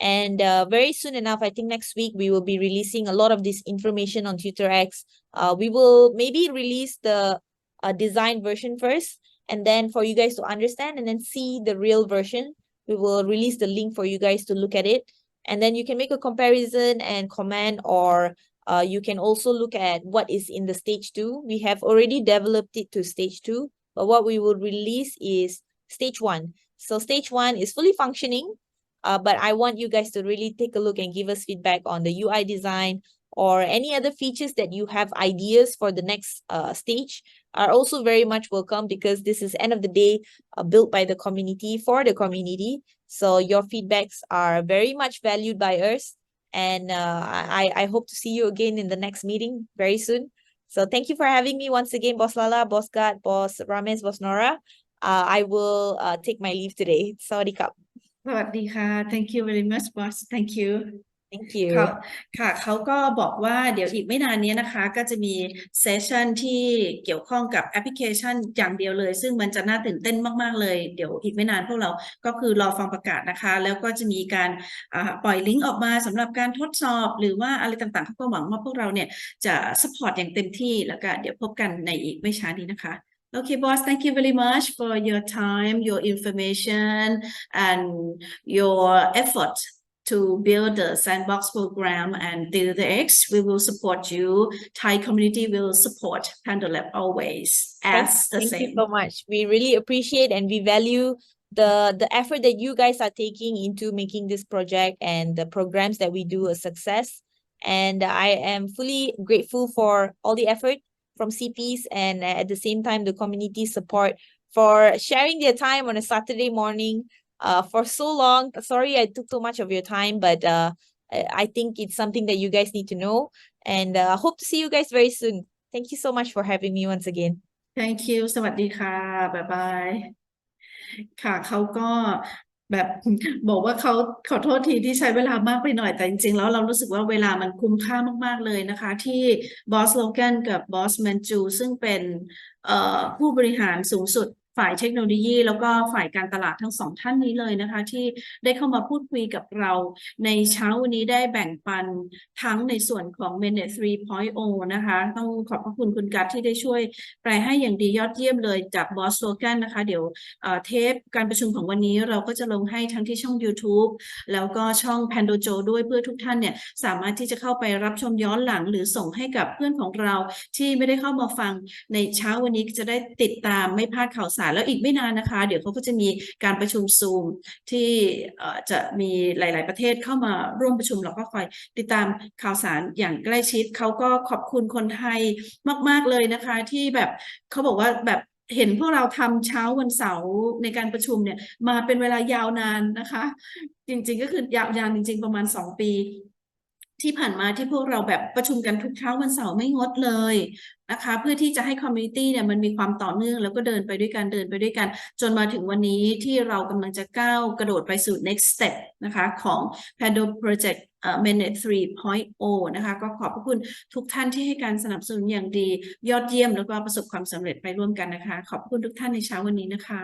And very soon enough, I think next week, we will be releasing a lot of this information on TutorX. We will maybe release the design version first, and then for you guys to understand and then see the real version. We will release the link for you guys to look at it. And then you can make a comparison and comment, or you can also look at what is in the stage 2. We have already developed it to stage 2, but what we will release is stage 1. So stage 1 is fully functioning, but I want you guys to really take a look and give us feedback on the UI design or any other features that you have ideas for the next stage are also very much welcome, because this is end of the day built by the community for the community. So your feedbacks are very much valued by us. And I hope to see you again in the next meeting very soon. So thank you for having me once again, Boss Lala, Boss Gat, Boss Ramesh, Boss Nora. I will take my leave today. Sawadee krap. สวัสดีค่ะ Thank you very much boss Thank you Thank you. ค่ะเขาก็บอกว่าเดี๋ยวอีกไม่นานนี้นะคะก็จะมีเซสชันที่เกี่ยวข้องกับแอปพลิเคชันอย่างเดียวเลยซึ่งมันจะน่าตื่นเต้นมากๆเลยเดี๋ยวอีกไม่นานพวกเราก็คือรอฟังประกาศนะคะแล้วก็จะมีการปล่อยลิงก์ออกมาสำหรับการทดสอบหรือว่าอะไรต่างๆเขาก็หวังว่าพวกเราเนี่ยจะซัพพอร์ตอย่างเต็มที่แล้วก็เดี๋ยวพบกันในอีกไม่ช้านี้นะคะ Okay, boss, thank you very much for your time, your information, and your effort to build the Sandbox program and TutorX. We will support you. Thai community will support Pandolab always as the Thank same. you so much. We really appreciate and we value the effort that you guys are taking into making this project and the programs that we do a success. And I am fully grateful for all the effort from CPs and at the same time the community support for sharing their time on a Saturday morning for so long. Sorry I took too much of your time, but I think it's something that you guys need to know, and hope to see you guys very soon. Thank you so much for having me once again. Thank you สวัสดีค่ะ บ๊ายบาย ค่ะเขาก็ แบบบอกว่าเขาขอโทษทีที่ใช้เวลามากไปหน่อยแต่จริงๆแล้วเรารู้สึกว่าเวลามันคุ้มค่ามากๆเลยนะคะที่บอสโลแกนกับบอสแมนจูซึ่งเป็นผู้บริหารสูงสุดฝ่ายเทคโนโลยีแล้วก็ฝ่ายการตลาดทั้งสองท่านนี้เลยนะคะที่ได้เข้ามาพูดคุยกับเราในเช้าวันนี้ได้แบ่งปันทั้งในส่วนของ mainnet 3.0 นะคะต้องขอบพระคุณคุณกัตที่ได้ช่วยแปลให้อย่างดียอดเยี่ยมเลยจากบอสโลแกนนะคะเดี๋ยวเทปการประชุมของวันนี้เราก็จะลงให้ทั้งที่ช่อง YouTube แล้วก็ช่อง Pandojo ด้วยเพื่อทุกท่านเนี่ยสามารถที่จะเข้าไปรับชมย้อนหลังหรือส่งให้กับเพื่อนของเราที่ไม่ได้เข้ามาฟังในเช้าวันนี้จะได้ติดตามไม่พลาดข่าวสารแล้วอีกไม่นานนะคะเดี๋ยวเขาก็จะมีการประชุม Zoom ที่จะมีหลายๆประเทศเข้ามาร่วมประชุมเราก็คอยติดตามข่าวสารอย่างใกล้ชิดเขาก็ขอบคุณคนไทยมากๆเลยนะคะที่แบบเขาบอกว่าแบบเห็นพวกเราทำเช้าวันเสาร์ในการประชุมเนี่ยมาเป็นเวลายาวนานนะคะจริงๆก็คือยาวนานจริงๆประมาณ2 ปีที่ผ่านมาที่พวกเราแบบประชุมกันทุกเช้าวันเสาร์ไม่งดเลยนะคะเพื่อที่จะให้คอมมูนิตี้เนี่ยมันมีความต่อเนื่องแล้วก็เดินไปด้วยกันจนมาถึงวันนี้ที่เรากำลังจะก้าวกระโดดไปสู่ next step นะคะของ Pando Project mainnet 3.0 นะคะก็ขอบพระคุณทุกท่านที่ให้การสนับสนุนอย่างดียอดเยี่ยมแล้วก็ประสบความสำเร็จไปร่วมกันนะคะขอบคุณทุกท่านในเช้าวันนี้นะคะ